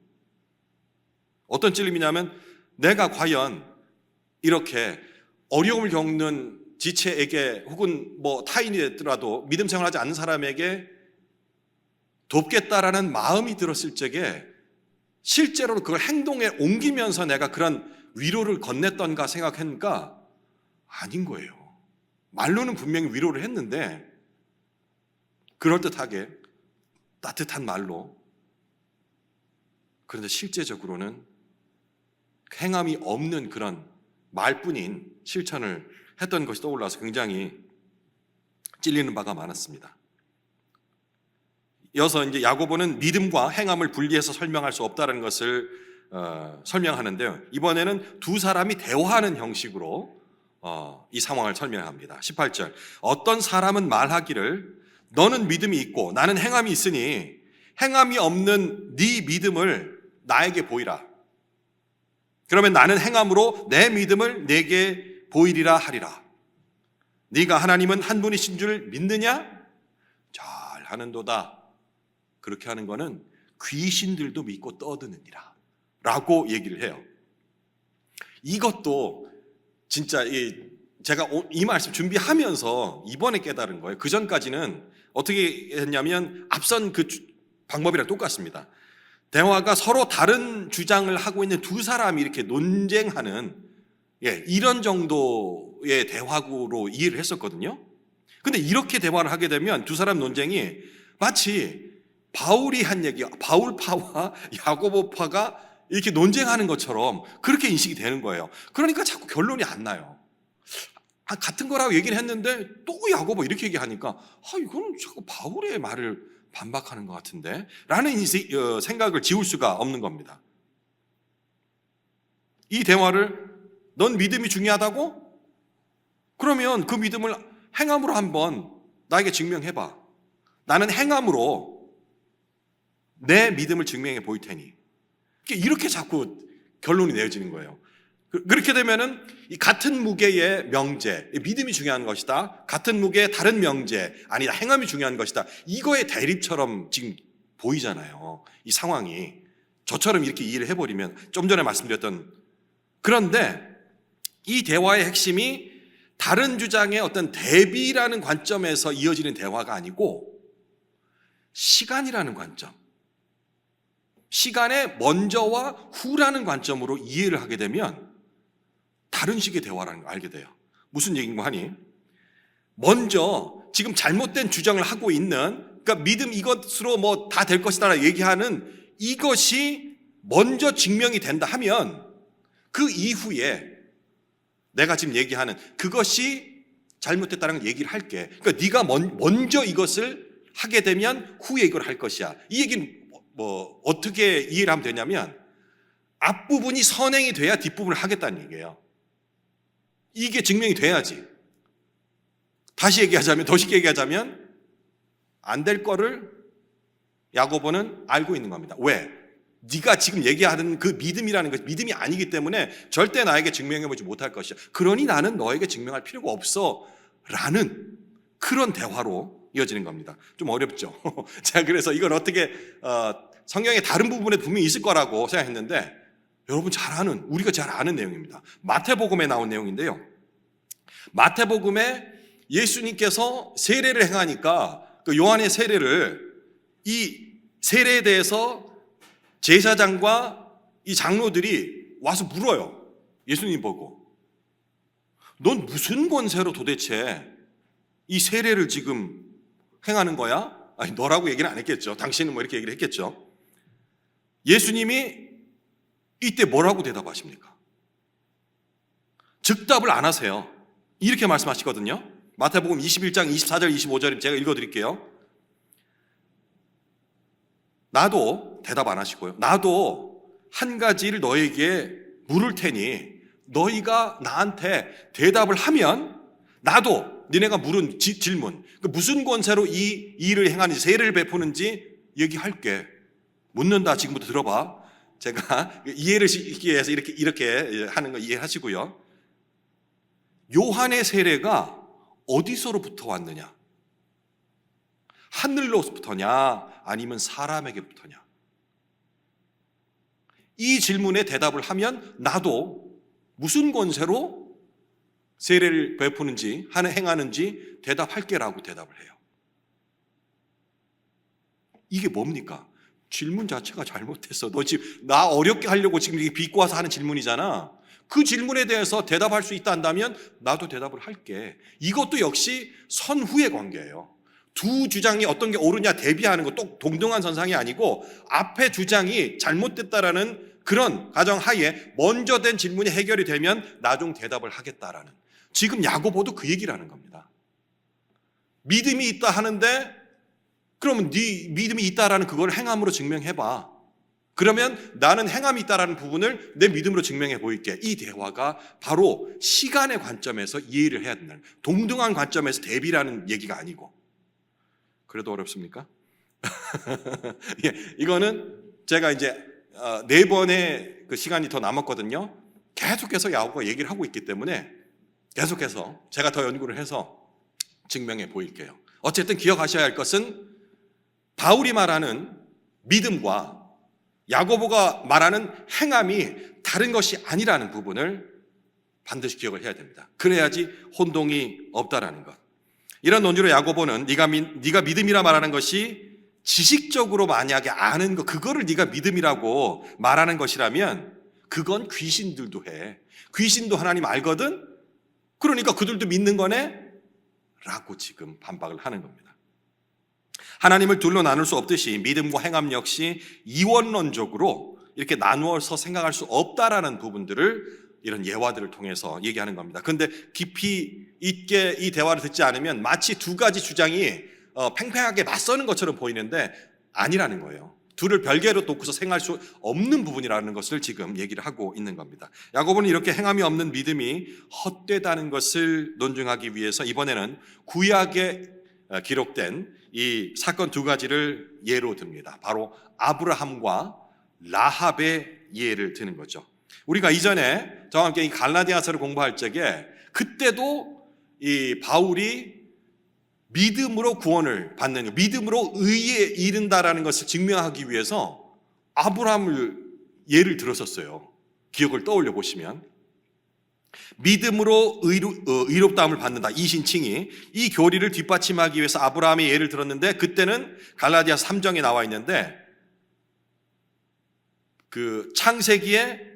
어떤 찔림이냐면 내가 과연 이렇게 어려움을 겪는 지체에게 혹은 뭐 타인이더라도 믿음 생활하지 않는 사람에게 돕겠다라는 마음이 들었을 적에 실제로 그걸 행동에 옮기면서 내가 그런 위로를 건넸던가 생각하니까 아닌 거예요. 말로는 분명히 위로를 했는데 그럴듯하게 따뜻한 말로, 그런데 실제적으로는 행함이 없는 그런 말뿐인 실천을 했던 것이 떠올라서 굉장히 찔리는 바가 많았습니다. 이어서 이제 야고보는 믿음과 행함을 분리해서 설명할 수 없다는 것을 설명하는데요. 이번에는 두 사람이 대화하는 형식으로 이 상황을 설명합니다. 18절. 어떤 사람은 말하기를 너는 믿음이 있고 나는 행함이 있으니 행함이 없는 네 믿음을 나에게 보이라. 그러면 나는 행함으로 내 믿음을 내게 보이리라 하리라. 네가 하나님은 한 분이신 줄 믿느냐? 잘하는도다. 그렇게 하는 거는 귀신들도 믿고 떠드느니라 라고 얘기를 해요. 이것도 진짜 제가 이 말씀 준비하면서 이번에 깨달은 거예요. 그 전까지는 어떻게 했냐면 앞선 그 방법이랑 똑같습니다. 대화가 서로 다른 주장을 하고 있는 두 사람이 이렇게 논쟁하는 이런 정도의 대화구로 이해를 했었거든요. 근데 이렇게 대화를 하게 되면 두 사람 논쟁이 마치 바울이 한 얘기, 바울파와 야고보파가 이렇게 논쟁하는 것처럼 그렇게 인식이 되는 거예요. 그러니까 자꾸 결론이 안 나요. 같은 거라고 얘기를 했는데 또 야고보 이렇게 얘기하니까 이거는 자꾸 바울의 말을 반박하는 것 같은데 라는 생각을 지울 수가 없는 겁니다. 이 대화를 넌 믿음이 중요하다고? 그러면 그 믿음을 행함으로 한번 나에게 증명해봐. 나는 행함으로 내 믿음을 증명해 보일 테니. 이렇게 자꾸 결론이 내어지는 거예요. 그렇게 되면은 이 같은 무게의 명제, 믿음이 중요한 것이다. 같은 무게의 다른 명제, 아니다. 행함이 중요한 것이다. 이거의 대립처럼 지금 보이잖아요. 이 상황이. 저처럼 이렇게 이해를 해버리면 좀 전에 말씀드렸던, 그런데 이 대화의 핵심이 다른 주장의 어떤 대비라는 관점에서 이어지는 대화가 아니고 시간이라는 관점, 시간의 먼저와 후라는 관점으로 이해를 하게 되면 다른 식의 대화라는 걸 알게 돼요. 무슨 얘기인가 하니, 먼저 지금 잘못된 주장을 하고 있는, 그러니까 믿음 이것으로 뭐 다 될 것이다 얘기하는 이것이 먼저 증명이 된다 하면 그 이후에 내가 지금 얘기하는 그것이 잘못됐다는 걸 얘기를 할게. 그러니까 네가 먼저 이것을 하게 되면 후에 이걸 할 것이야. 이 얘기는 뭐 어떻게 이해를 하면 되냐면, 앞부분이 선행이 돼야 뒷부분을 하겠다는 얘기예요. 이게 증명이 돼야지. 다시 얘기하자면, 더 쉽게 얘기하자면 안 될 거를 야고보는 알고 있는 겁니다. 왜? 네가 지금 얘기하는 그 믿음이라는 것, 믿음이 아니기 때문에 절대 나에게 증명해보지 못할 것이야. 그러니 나는 너에게 증명할 필요가 없어 라는 그런 대화로 이어지는 겁니다. 좀 어렵죠. 자, 그래서 이걸 어떻게 성경의 다른 부분에 분명히 있을 거라고 생각했는데, 여러분 잘 아는, 우리가 잘 아는 내용입니다. 마태복음에 나온 내용인데요. 마태복음에 예수님께서 세례를 행하니까 그 요한의 세례를, 이 세례에 대해서 제사장과 이 장로들이 와서 물어요. 예수님 보고. 넌 무슨 권세로 도대체 이 세례를 지금 행하는 거야? 아니, 너라고 얘기는 안 했겠죠. 당신은 뭐 이렇게 얘기를 했겠죠. 예수님이 이때 뭐라고 대답하십니까? 즉답을 안 하세요. 이렇게 말씀하시거든요. 마태복음 21장 24절 25절 제가 읽어드릴게요. 나도, 대답 안 하시고요, 나도 한 가지를 너에게 물을 테니 너희가 나한테 대답을 하면 나도 니네가 물은 질문, 무슨 권세로 이 일을 행하는지, 세례를 베푸는지 얘기할게. 묻는다. 지금부터 들어봐. 제가 이해를 시키기 위해서 이렇게 하는 거 이해하시고요. 요한의 세례가 어디서로부터 왔느냐? 하늘로부터냐 아니면 사람에게부터냐? 이 질문에 대답을 하면 나도 무슨 권세로 세례를 베푸는지 행하는지 대답할게라고 대답을 해요. 이게 뭡니까? 질문 자체가 잘못했어. 너 지금 나 어렵게 하려고 지금 이게 비꼬아서 하는 질문이잖아. 그 질문에 대해서 대답할 수 있다 한다면 나도 대답을 할게. 이것도 역시 선후의 관계예요. 두 주장이 어떤 게 옳으냐 대비하는 것도 동등한 선상이 아니고, 앞에 주장이 잘못됐다라는 그런 가정하에 먼저 된 질문이 해결이 되면 나중 대답을 하겠다라는, 지금 야고보도 그 얘기를 하는 겁니다. 믿음이 있다 하는데 그러면 네 믿음이 있다라는 그걸 행함으로 증명해봐. 그러면 나는 행함이 있다라는 부분을 내 믿음으로 증명해 보일게. 이 대화가 바로 시간의 관점에서 이해를 해야 된다는, 동등한 관점에서 대비라는 얘기가 아니고. 그래도 어렵습니까? 예, 이거는 제가 이제 4번의 그 시간이 더 남았거든요. 계속해서 야고보가 얘기를 하고 있기 때문에 계속해서 제가 더 연구를 해서 증명해 보일게요. 어쨌든 기억하셔야 할 것은 바울이 말하는 믿음과 야고보가 말하는 행함이 다른 것이 아니라는 부분을 반드시 기억을 해야 됩니다. 그래야지 혼동이 없다라는 것. 이런 논지로 야고보는 네가 믿음이라 말하는 것이 지식적으로 만약에 아는 것, 그거를 네가 믿음이라고 말하는 것이라면 그건 귀신들도 해. 귀신도 하나님 알거든? 그러니까 그들도 믿는 거네? 라고 지금 반박을 하는 겁니다. 하나님을 둘로 나눌 수 없듯이 믿음과 행함 역시 이원론적으로 이렇게 나누어서 생각할 수 없다라는 부분들을 이런 예화들을 통해서 얘기하는 겁니다. 그런데 깊이 있게 이 대화를 듣지 않으면 마치 두 가지 주장이 팽팽하게 맞서는 것처럼 보이는데 아니라는 거예요. 둘을 별개로 놓고서 생각할 수 없는 부분이라는 것을 지금 얘기를 하고 있는 겁니다. 야고보는 이렇게 행함이 없는 믿음이 헛되다는 것을 논증하기 위해서 이번에는 구약에 기록된 이 사건 두 가지를 예로 듭니다. 바로 아브라함과 라합의 예를 드는 거죠. 우리가 이전에 저와 함께 이 갈라디아서를 공부할 적에 그때도 이 바울이 믿음으로 구원을 받는 것, 믿음으로 의에 이른다라는 것을 증명하기 위해서 아브라함을 예를 들었었어요. 기억을 떠올려 보시면 믿음으로 의롭다함을 받는다, 이 신칭이 이 교리를 뒷받침하기 위해서 아브라함의 예를 들었는데, 그때는 갈라디아서 3장에 나와 있는데 그 창세기의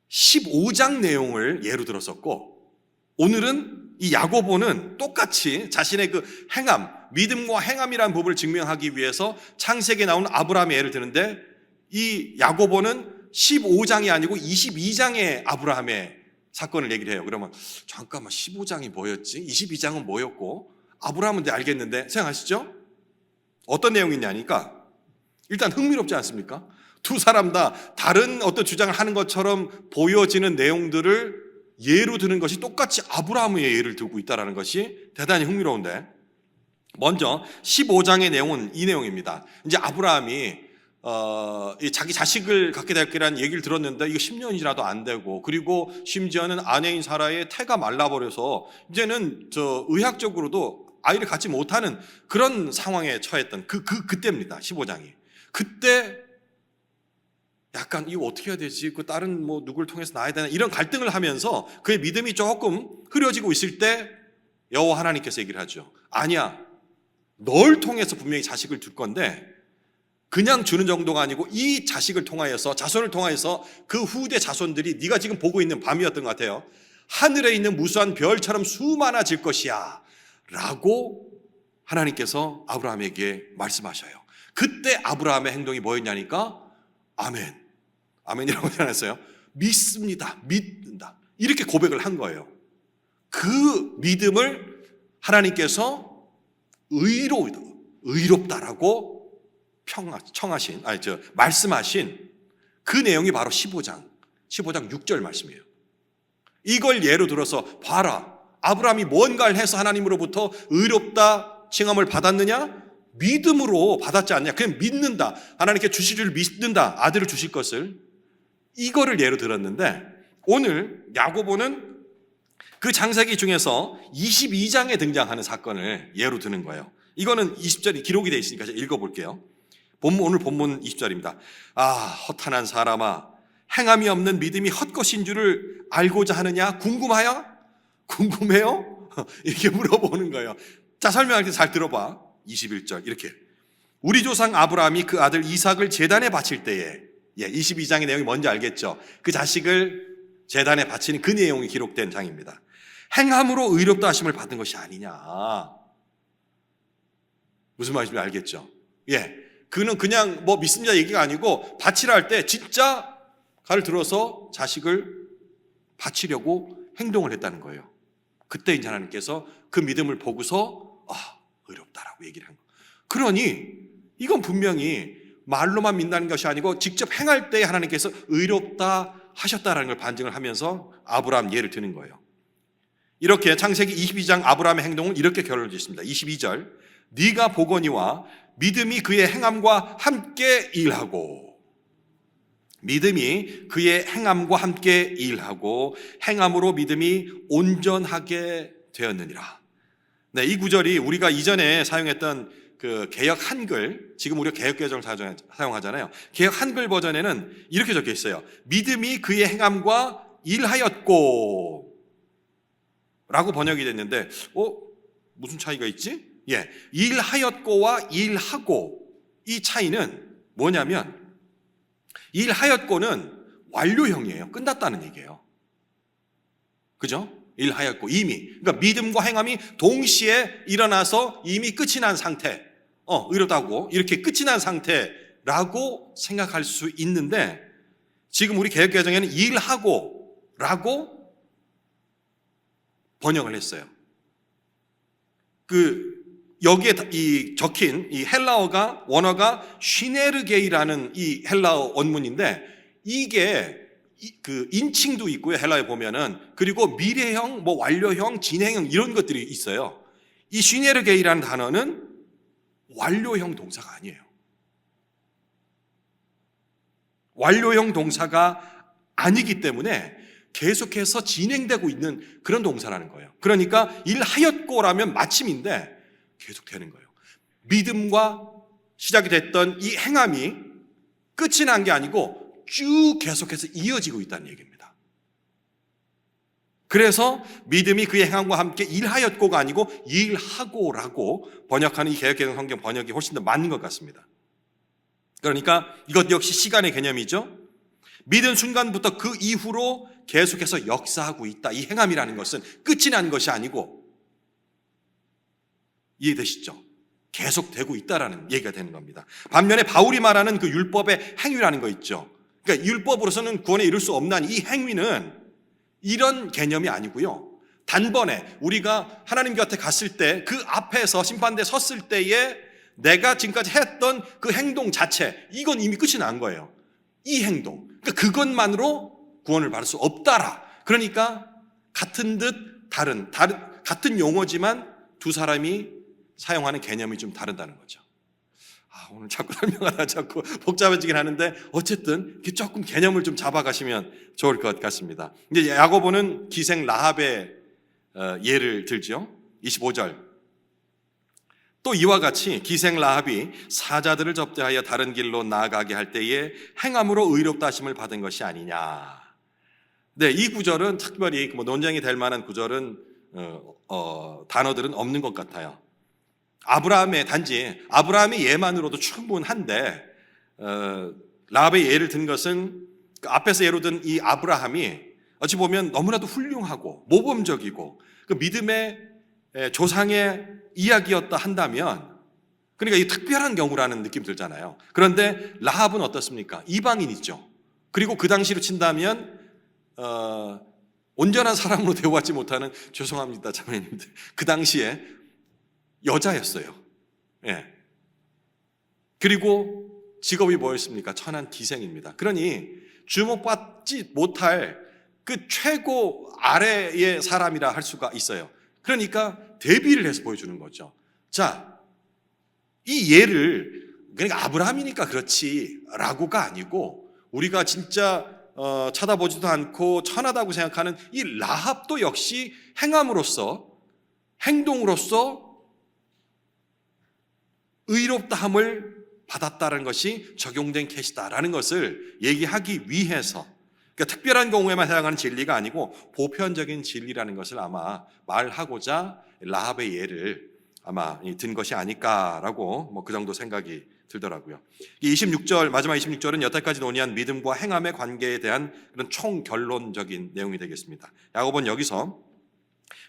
15장 내용을 예로 들었었고, 오늘은 이 야고보는 똑같이 자신의 그 행함, 믿음과 행함이라는 부분을 증명하기 위해서 창세기에 나오는 아브라함의 예를 드는데, 이 야고보는 15장이 아니고 22장의 아브라함의 사건을 얘기를 해요. 그러면 잠깐만, 15장이 뭐였지? 22장은 뭐였고? 아브라함은 알겠는데, 생각하시죠? 어떤 내용이 있냐니까, 일단 흥미롭지 않습니까? 두 사람 다 다른 어떤 주장을 하는 것처럼 보여지는 내용들을 예로 드는 것이 똑같이 아브라함의 예를 들고 있다는 것이 대단히 흥미로운데, 먼저 15장의 내용은 이 내용입니다. 이제 아브라함이 자기 자식을 갖게 될 거라는 얘기를 들었는데 이거 10년이라도 안 되고, 그리고 심지어는 아내인 사라의 태가 말라버려서 이제는 의학적으로도 아이를 갖지 못하는 그런 상황에 처했던 그때입니다. 15장이. 그때 약간 이거 어떻게 해야 되지? 그 다른 누굴 통해서 낳아야 되나? 이런 갈등을 하면서 그의 믿음이 조금 흐려지고 있을 때 여호와 하나님께서 얘기를 하죠. 아니야, 널 통해서 분명히 자식을 줄 건데 그냥 주는 정도가 아니고 이 자식을 통하여서, 자손을 통하여서 그 후대 자손들이 네가 지금 보고 있는 밤이었던 것 같아요. 하늘에 있는 무수한 별처럼 수많아질 것이야 라고 하나님께서 아브라함에게 말씀하셔요. 그때 아브라함의 행동이 뭐였냐니까, 아멘. 아멘이라고 표현했어요. 믿습니다. 믿는다. 이렇게 고백을 한 거예요. 그 믿음을 하나님께서 의롭다라고 말씀하신 그 내용이 바로 15장 6절 말씀이에요. 이걸 예로 들어서 봐라, 아브라함이 뭔가를 해서 하나님으로부터 의롭다 칭함을 받았느냐? 믿음으로 받았지 않냐? 그냥 믿는다. 하나님께 주실 줄 믿는다. 아들을 주실 것을. 이거를 예로 들었는데, 오늘 야고보는 그 창세기 중에서 22장에 등장하는 사건을 예로 드는 거예요. 이거는 20절이 기록이 되어 있으니까 제가 읽어볼게요. 오늘 본문 20절입니다. 허탄한 사람아, 행함이 없는 믿음이 헛것인 줄을 알고자 하느냐? 궁금해요? 이렇게 물어보는 거예요. 자, 설명할 때 잘 들어봐. 21절 이렇게, 우리 조상 아브라함이 그 아들 이삭을 제단에 바칠 때에, 22장의 내용이 뭔지 알겠죠? 그 자식을 제단에 바치는 그 내용이 기록된 장입니다. 행함으로 의롭다 하심을 받은 것이 아니냐. 무슨 말인지 알겠죠? 그는 그냥 믿습니다 얘기가 아니고, 바치라 할 때 진짜 칼을 들어서 자식을 바치려고 행동을 했다는 거예요. 그때 이제 하나님께서 그 믿음을 보고서 의롭다라고 얘기를 한 거예요. 그러니 이건 분명히 말로만 믿는 것이 아니고 직접 행할 때 하나님께서 의롭다 하셨다라는 걸 반증을 하면서 아브라함 예를 드는 거예요. 이렇게 창세기 22장 아브라함의 행동은 이렇게 결론을 짓습니다. 22절, 네가 보거니와 믿음이 그의 행함과 함께 일하고, 믿음이 그의 행함과 함께 일하고 행함으로 믿음이 온전하게 되었느니라. 네, 이 구절이 우리가 이전에 사용했던 그 개역 한글, 지금 우리가 개역 개정을 사용하잖아요. 개역 한글 버전에는 이렇게 적혀 있어요. 믿음이 그의 행함과 일하였고 라고 번역이 됐는데, 무슨 차이가 있지? 일하였고와 일하고, 이 차이는 뭐냐면, 일하였고는 완료형이에요. 끝났다는 얘기예요. 그죠? 일하였고, 이미. 그러니까 믿음과 행함이 동시에 일어나서 이미 끝이 난 상태. 의롭다고 이렇게 끝이 난 상태라고 생각할 수 있는데, 지금 우리 개역개정에는 일하고 라고 번역을 했어요. 여기에 이 적힌 이 헬라어가, 원어가 쉬네르게이라는 이 헬라어 원문인데, 이게 그 인칭도 있고요, 헬라에 보면은. 그리고 미래형, 완료형, 진행형 이런 것들이 있어요. 이 쉬네르게이라는 단어는 완료형 동사가 아니에요. 완료형 동사가 아니기 때문에 계속해서 진행되고 있는 그런 동사라는 거예요. 그러니까 일하였고라면 마침인데 계속되는 거예요. 믿음과 시작이 됐던 이 행함이 끝이 난 게 아니고 쭉 계속해서 이어지고 있다는 얘기입니다. 그래서 믿음이 그의 행함과 함께 일하였고가 아니고 일하고라고 번역하는 이 개역개정 성경 번역이 훨씬 더 맞는 것 같습니다. 그러니까 이것 역시 시간의 개념이죠. 믿은 순간부터 그 이후로 계속해서 역사하고 있다. 이 행함이라는 것은 끝이 난 것이 아니고, 이해되시죠? 계속되고 있다라는 얘기가 되는 겁니다. 반면에 바울이 말하는 그 율법의 행위라는 거 있죠. 그러니까 율법으로서는 구원에 이룰 수 없는 이 행위는 이런 개념이 아니고요. 단번에 우리가 하나님 곁에 갔을 때 그 앞에서 심판대에 섰을 때에 내가 지금까지 했던 그 행동 자체, 이건 이미 끝이 난 거예요. 이 행동. 그러니까 그것만으로 구원을 받을 수 없다라. 그러니까 같은 듯 다른 같은 용어지만 두 사람이 사용하는 개념이 좀 다르다는 거죠. 오늘 자꾸 설명하다 자꾸 복잡해지긴 하는데 어쨌든 이렇게 조금 개념을 좀 잡아가시면 좋을 것 같습니다. 이제 야고보는 기생 라합의 예를 들죠. 25절. 또 이와 같이 기생 라합이 사자들을 접대하여 다른 길로 나아가게 할 때에 행함으로 의롭다 하심을 받은 것이 아니냐. 네, 이 구절은 특별히 논쟁이 될 만한 구절은 단어들은 없는 것 같아요. 아브라함의 예만으로도 충분한데 라합의 예를 든 것은 그 앞에서 예로 든 이 아브라함이 어찌 보면 너무나도 훌륭하고 모범적이고 그 믿음의 조상의 이야기였다 한다면, 그러니까 이 특별한 경우라는 느낌 들잖아요. 그런데 라합은 어떻습니까? 이방인이죠. 그리고 그 당시로 친다면 온전한 사람으로 되어왔지 못하는, 죄송합니다 자매님들, 그 당시에 여자였어요. 예. 그리고 직업이 뭐였습니까? 천한 기생입니다. 그러니 주목받지 못할 그 최고 아래의 사람이라 할 수가 있어요. 그러니까 대비를 해서 보여주는 거죠. 자, 이 예를 그러니까 아브라함이니까 그렇지 라고가 아니고, 우리가 진짜 쳐다보지도 않고 천하다고 생각하는 이 라합도 역시 행함으로써, 행동으로써 의롭다함을 받았다는 것이 적용된 케이스다라는 것을 얘기하기 위해서, 그러니까 특별한 경우에만 사용하는 진리가 아니고 보편적인 진리라는 것을 아마 말하고자 라합의 예를 아마 든 것이 아닐까라고 그 정도 생각이 들더라고요. 26절, 마지막 26절은 여태까지 논의한 믿음과 행함의 관계에 대한 그런 총결론적인 내용이 되겠습니다. 야고보는 여기서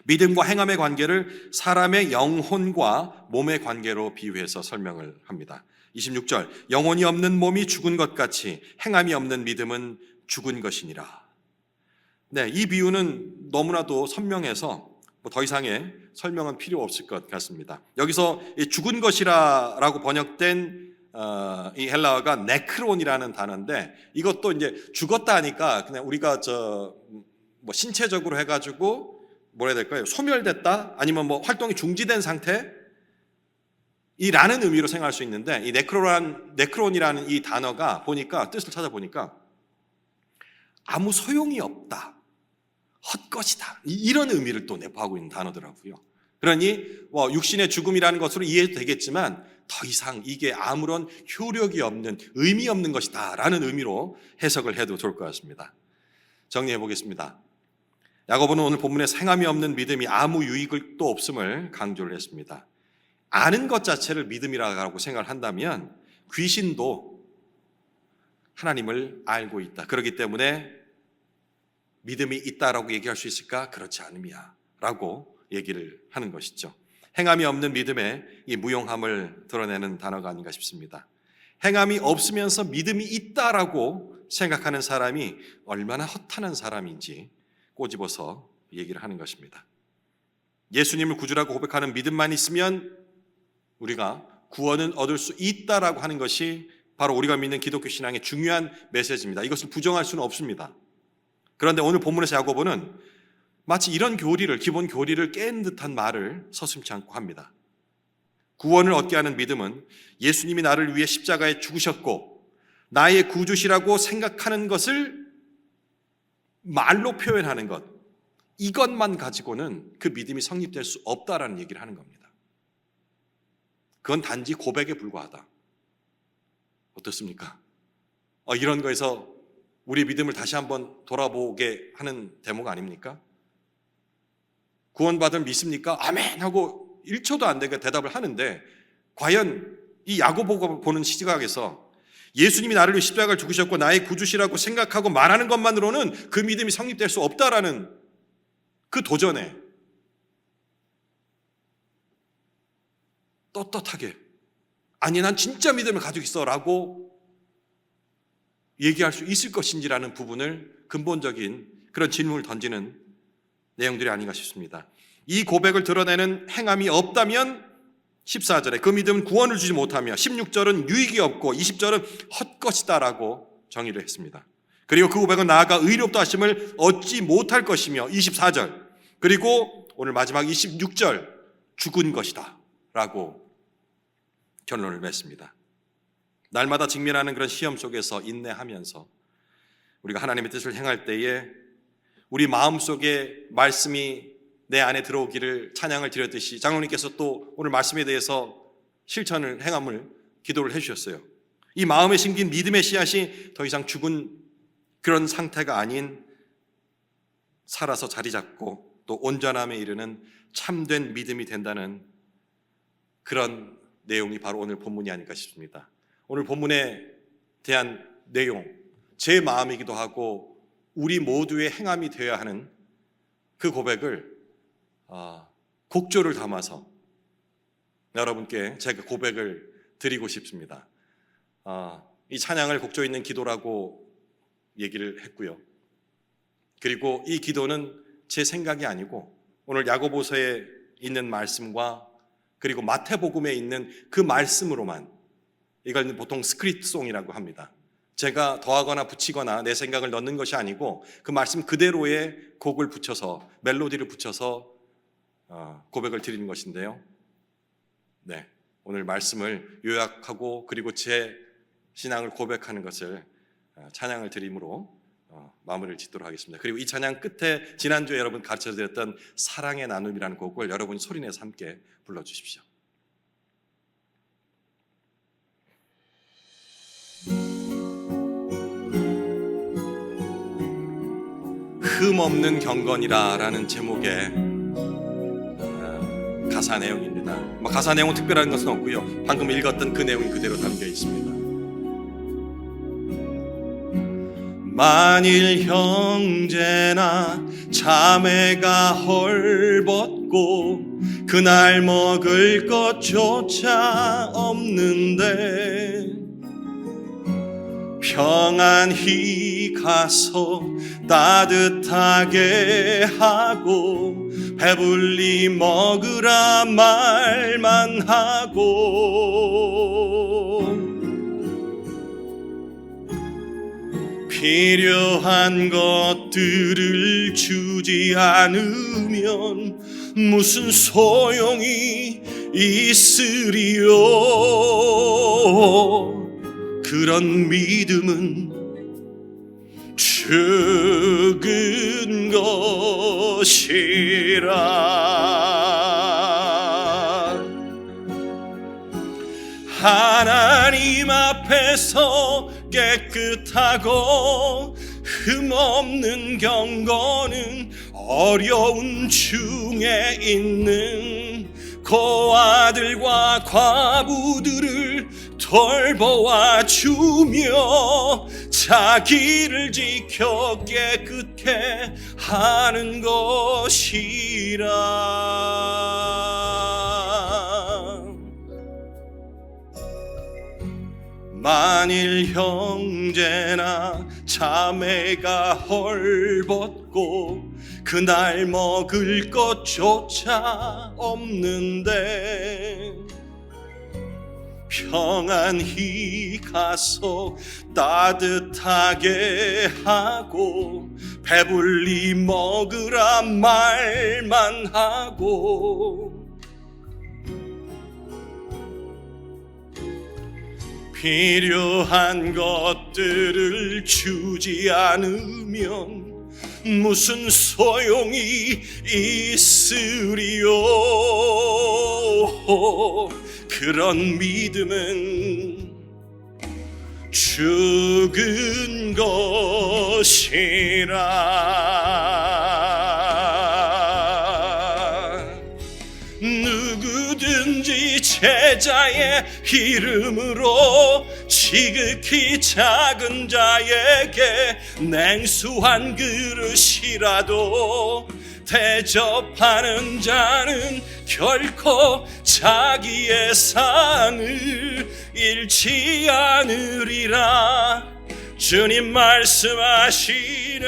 믿음과 행함의 관계를 사람의 영혼과 몸의 관계로 비유해서 설명을 합니다. 26절, 영혼이 없는 몸이 죽은 것 같이 행함이 없는 믿음은 죽은 것이니라. 네, 이 비유는 너무나도 선명해서 더 이상의 설명은 필요 없을 것 같습니다. 여기서 죽은 것이라고 번역된 이 헬라어가 네크론이라는 단어인데, 이것도 이제 죽었다 하니까 그냥 우리가 신체적으로 해가지고 뭐라 해야 될까요? 소멸됐다, 아니면 활동이 중지된 상태, 이라는 의미로 생각할 수 있는데, 이 네크론이라는 이 단어가 보니까, 뜻을 찾아보니까 아무 소용이 없다, 헛것이다, 이런 의미를 또 내포하고 있는 단어더라고요. 그러니 육신의 죽음이라는 것으로 이해해도 되겠지만 더 이상 이게 아무런 효력이 없는, 의미 없는 것이다 라는 의미로 해석을 해도 좋을 것 같습니다. 정리해 보겠습니다. 야고보는 오늘 본문에 행함이 없는 믿음이 아무 유익도 없음을 강조를 했습니다. 아는 것 자체를 믿음이라고 생각을 한다면 귀신도 하나님을 알고 있다, 그렇기 때문에 믿음이 있다라고 얘기할 수 있을까? 그렇지 않음이야 라고 얘기를 하는 것이죠. 행함이 없는 믿음의 이 무용함을 드러내는 단어가 아닌가 싶습니다. 행함이 없으면서 믿음이 있다라고 생각하는 사람이 얼마나 허탄한 사람인지 꼬집어서 얘기를 하는 것입니다. 예수님을 구주라고 고백하는 믿음만 있으면 우리가 구원은 얻을 수 있다라고 하는 것이 바로 우리가 믿는 기독교 신앙의 중요한 메시지입니다. 이것을 부정할 수는 없습니다. 그런데 오늘 본문에서 야고보는 마치 이런 기본 교리를 깬 듯한 말을 서슴지 않고 합니다. 구원을 얻게 하는 믿음은 예수님이 나를 위해 십자가에 죽으셨고 나의 구주시라고 생각하는 것을 말로 표현하는 것, 이것만 가지고는 그 믿음이 성립될 수 없다라는 얘기를 하는 겁니다. 그건 단지 고백에 불과하다. 어떻습니까? 이런 거에서 우리 믿음을 다시 한번 돌아보게 하는 대목 아닙니까? 구원받을 믿습니까? 아멘 하고 1초도 안 되게 대답을 하는데, 과연 이 야고보가 보는 시각에서 예수님이 나를 위해 십자가를 죽으셨고 나의 구주시라고 생각하고 말하는 것만으로는 그 믿음이 성립될 수 없다라는 그 도전에 떳떳하게 아니 난 진짜 믿음을 가지고 있어 라고 얘기할 수 있을 것인지라는 부분을 근본적인 그런 질문을 던지는 내용들이 아닌가 싶습니다. 이 고백을 드러내는 행함이 없다면 14절에 그 믿음은 구원을 주지 못하며 16절은 유익이 없고 20절은 헛것이다라고 정의를 했습니다. 그리고 그 고백은 나아가 의롭다 하심을 얻지 못할 것이며 24절, 그리고 오늘 마지막 26절 죽은 것이다 라고 결론을 맺습니다. 날마다 직면하는 그런 시험 속에서 인내하면서 우리가 하나님의 뜻을 행할 때에 우리 마음속에 말씀이 내 안에 들어오기를 찬양을 드렸듯이 장로님께서 또 오늘 말씀에 대해서 실천을 행함을 기도를 해주셨어요. 이 마음에 심긴 믿음의 씨앗이 더 이상 죽은 그런 상태가 아닌 살아서 자리 잡고 또 온전함에 이르는 참된 믿음이 된다는 그런 내용이 바로 오늘 본문이 아닐까 싶습니다. 오늘 본문에 대한 내용, 제 마음이기도 하고 우리 모두의 행함이 되어야 하는 그 고백을 곡조를 담아서 여러분께 제가 고백을 드리고 싶습니다. 이 찬양을 곡조 있는 기도라고 얘기를 했고요. 그리고 이 기도는 제 생각이 아니고 오늘 야고보서에 있는 말씀과 그리고 마태복음에 있는 그 말씀으로만, 이걸 보통 스크립트송이라고 합니다. 제가 더하거나 붙이거나 내 생각을 넣는 것이 아니고 그 말씀 그대로의 곡을 붙여서 멜로디를 붙여서 고백을 드리는 것인데요. 네, 오늘 말씀을 요약하고 그리고 제 신앙을 고백하는 것을 찬양을 드림으로 마무리를 짓도록 하겠습니다. 그리고 이 찬양 끝에 지난주에 여러분 가르쳐드렸던 사랑의 나눔이라는 곡을 여러분이 소리내서 함께 불러주십시오. 흠없는 경건이라라는 제목의 가사 내용입니다. 가사 내용은 특별한 것은 없고요. 방금 읽었던 그 내용이 그대로 담겨 있습니다. 만일 형제나 자매가 헐벗고 그날 먹을 것조차 없는데 평안히 가서 따뜻하게 하고 배불리 먹으라 말만 하고 필요한 것들을 주지 않으면 무슨 소용이 있으리요. 그런 믿음은 죽은 것이라. 하나님 앞에서 깨끗하고 흠없는 경건은 어려운 중에 있는 고아들과 과부들을 돌보아 주며 자기를 지켜 깨끗게 하는 것이라. 만일 형제나 자매가 헐벗고 그날 먹을 것조차 없는데 평안히 가서 따뜻하게 하고 배불리 먹으라 말만 하고 필요한 것들을 주지 않으면 무슨 소용이 있으리요. 그런 믿음은 죽은 것이라. 누구든지 제자의 이름으로 지극히 작은 자에게 냉수한 그릇이라도 대접하는 자는 결코 자기의 상을 잃지 않으리라. 주님 말씀하시네.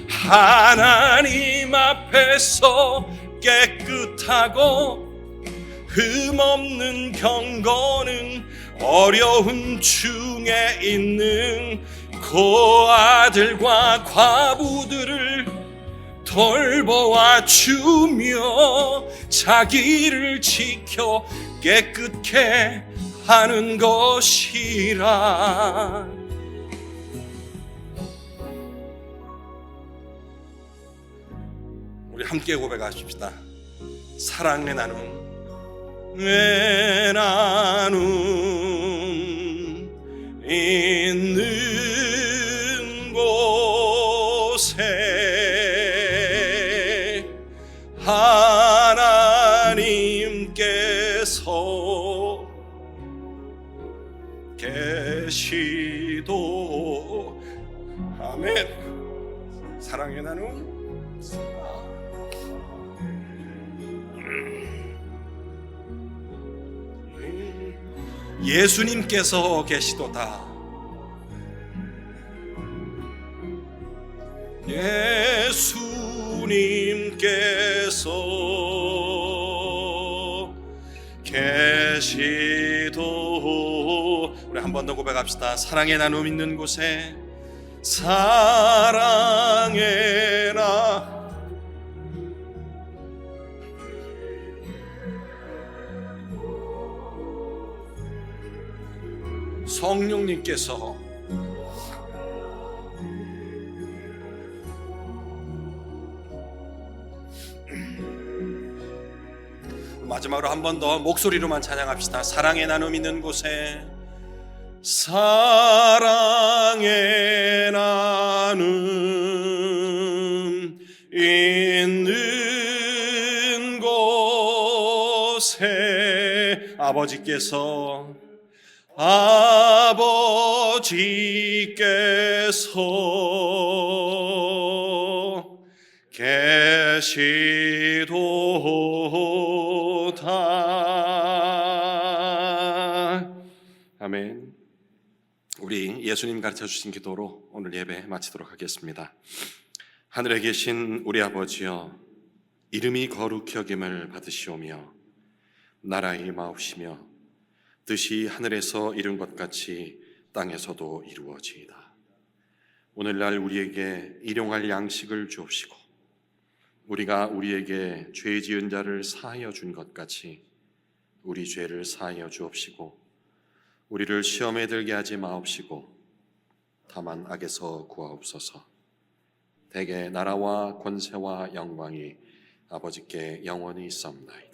하나님 앞에서 깨끗하고 흠없는 경건은 어려운 중에 있는 고아들과 과부들을 돌보아 주며 자기를 지켜 깨끗게 하는 것이라. 우리 함께 고백하십시다. 사랑의 나눔, 내 나눔 있는 곳에 하나님께서 계시도. 아멘. 사랑의 나눔. 예수님께서 계시도다. 예수님께서 계시도. 우리 한 번 더 고백합시다. 사랑의 나눔 있는 곳에, 사랑의 나 성령님께서 마지막으로 한 번 더 목소리로만 찬양합시다. 사랑의 나눔 있는 곳에, 사랑의 나눔 있는 곳에 아버지께서 계시도다. 아멘. 우리 예수님 가르쳐 주신 기도로 오늘 예배 마치도록 하겠습니다. 하늘에 계신 우리 아버지여, 이름이 거룩히 여김을 받으시오며 나라의 임하옵시며 뜻이 하늘에서 이룬 것 같이 땅에서도 이루어지이다. 오늘날 우리에게 일용할 양식을 주옵시고 우리가 우리에게 죄 지은 자를 사하여 준 것 같이 우리 죄를 사하여 주옵시고 우리를 시험에 들게 하지 마옵시고 다만 악에서 구하옵소서. 대개 나라와 권세와 영광이 아버지께 영원히 있사옵나이다.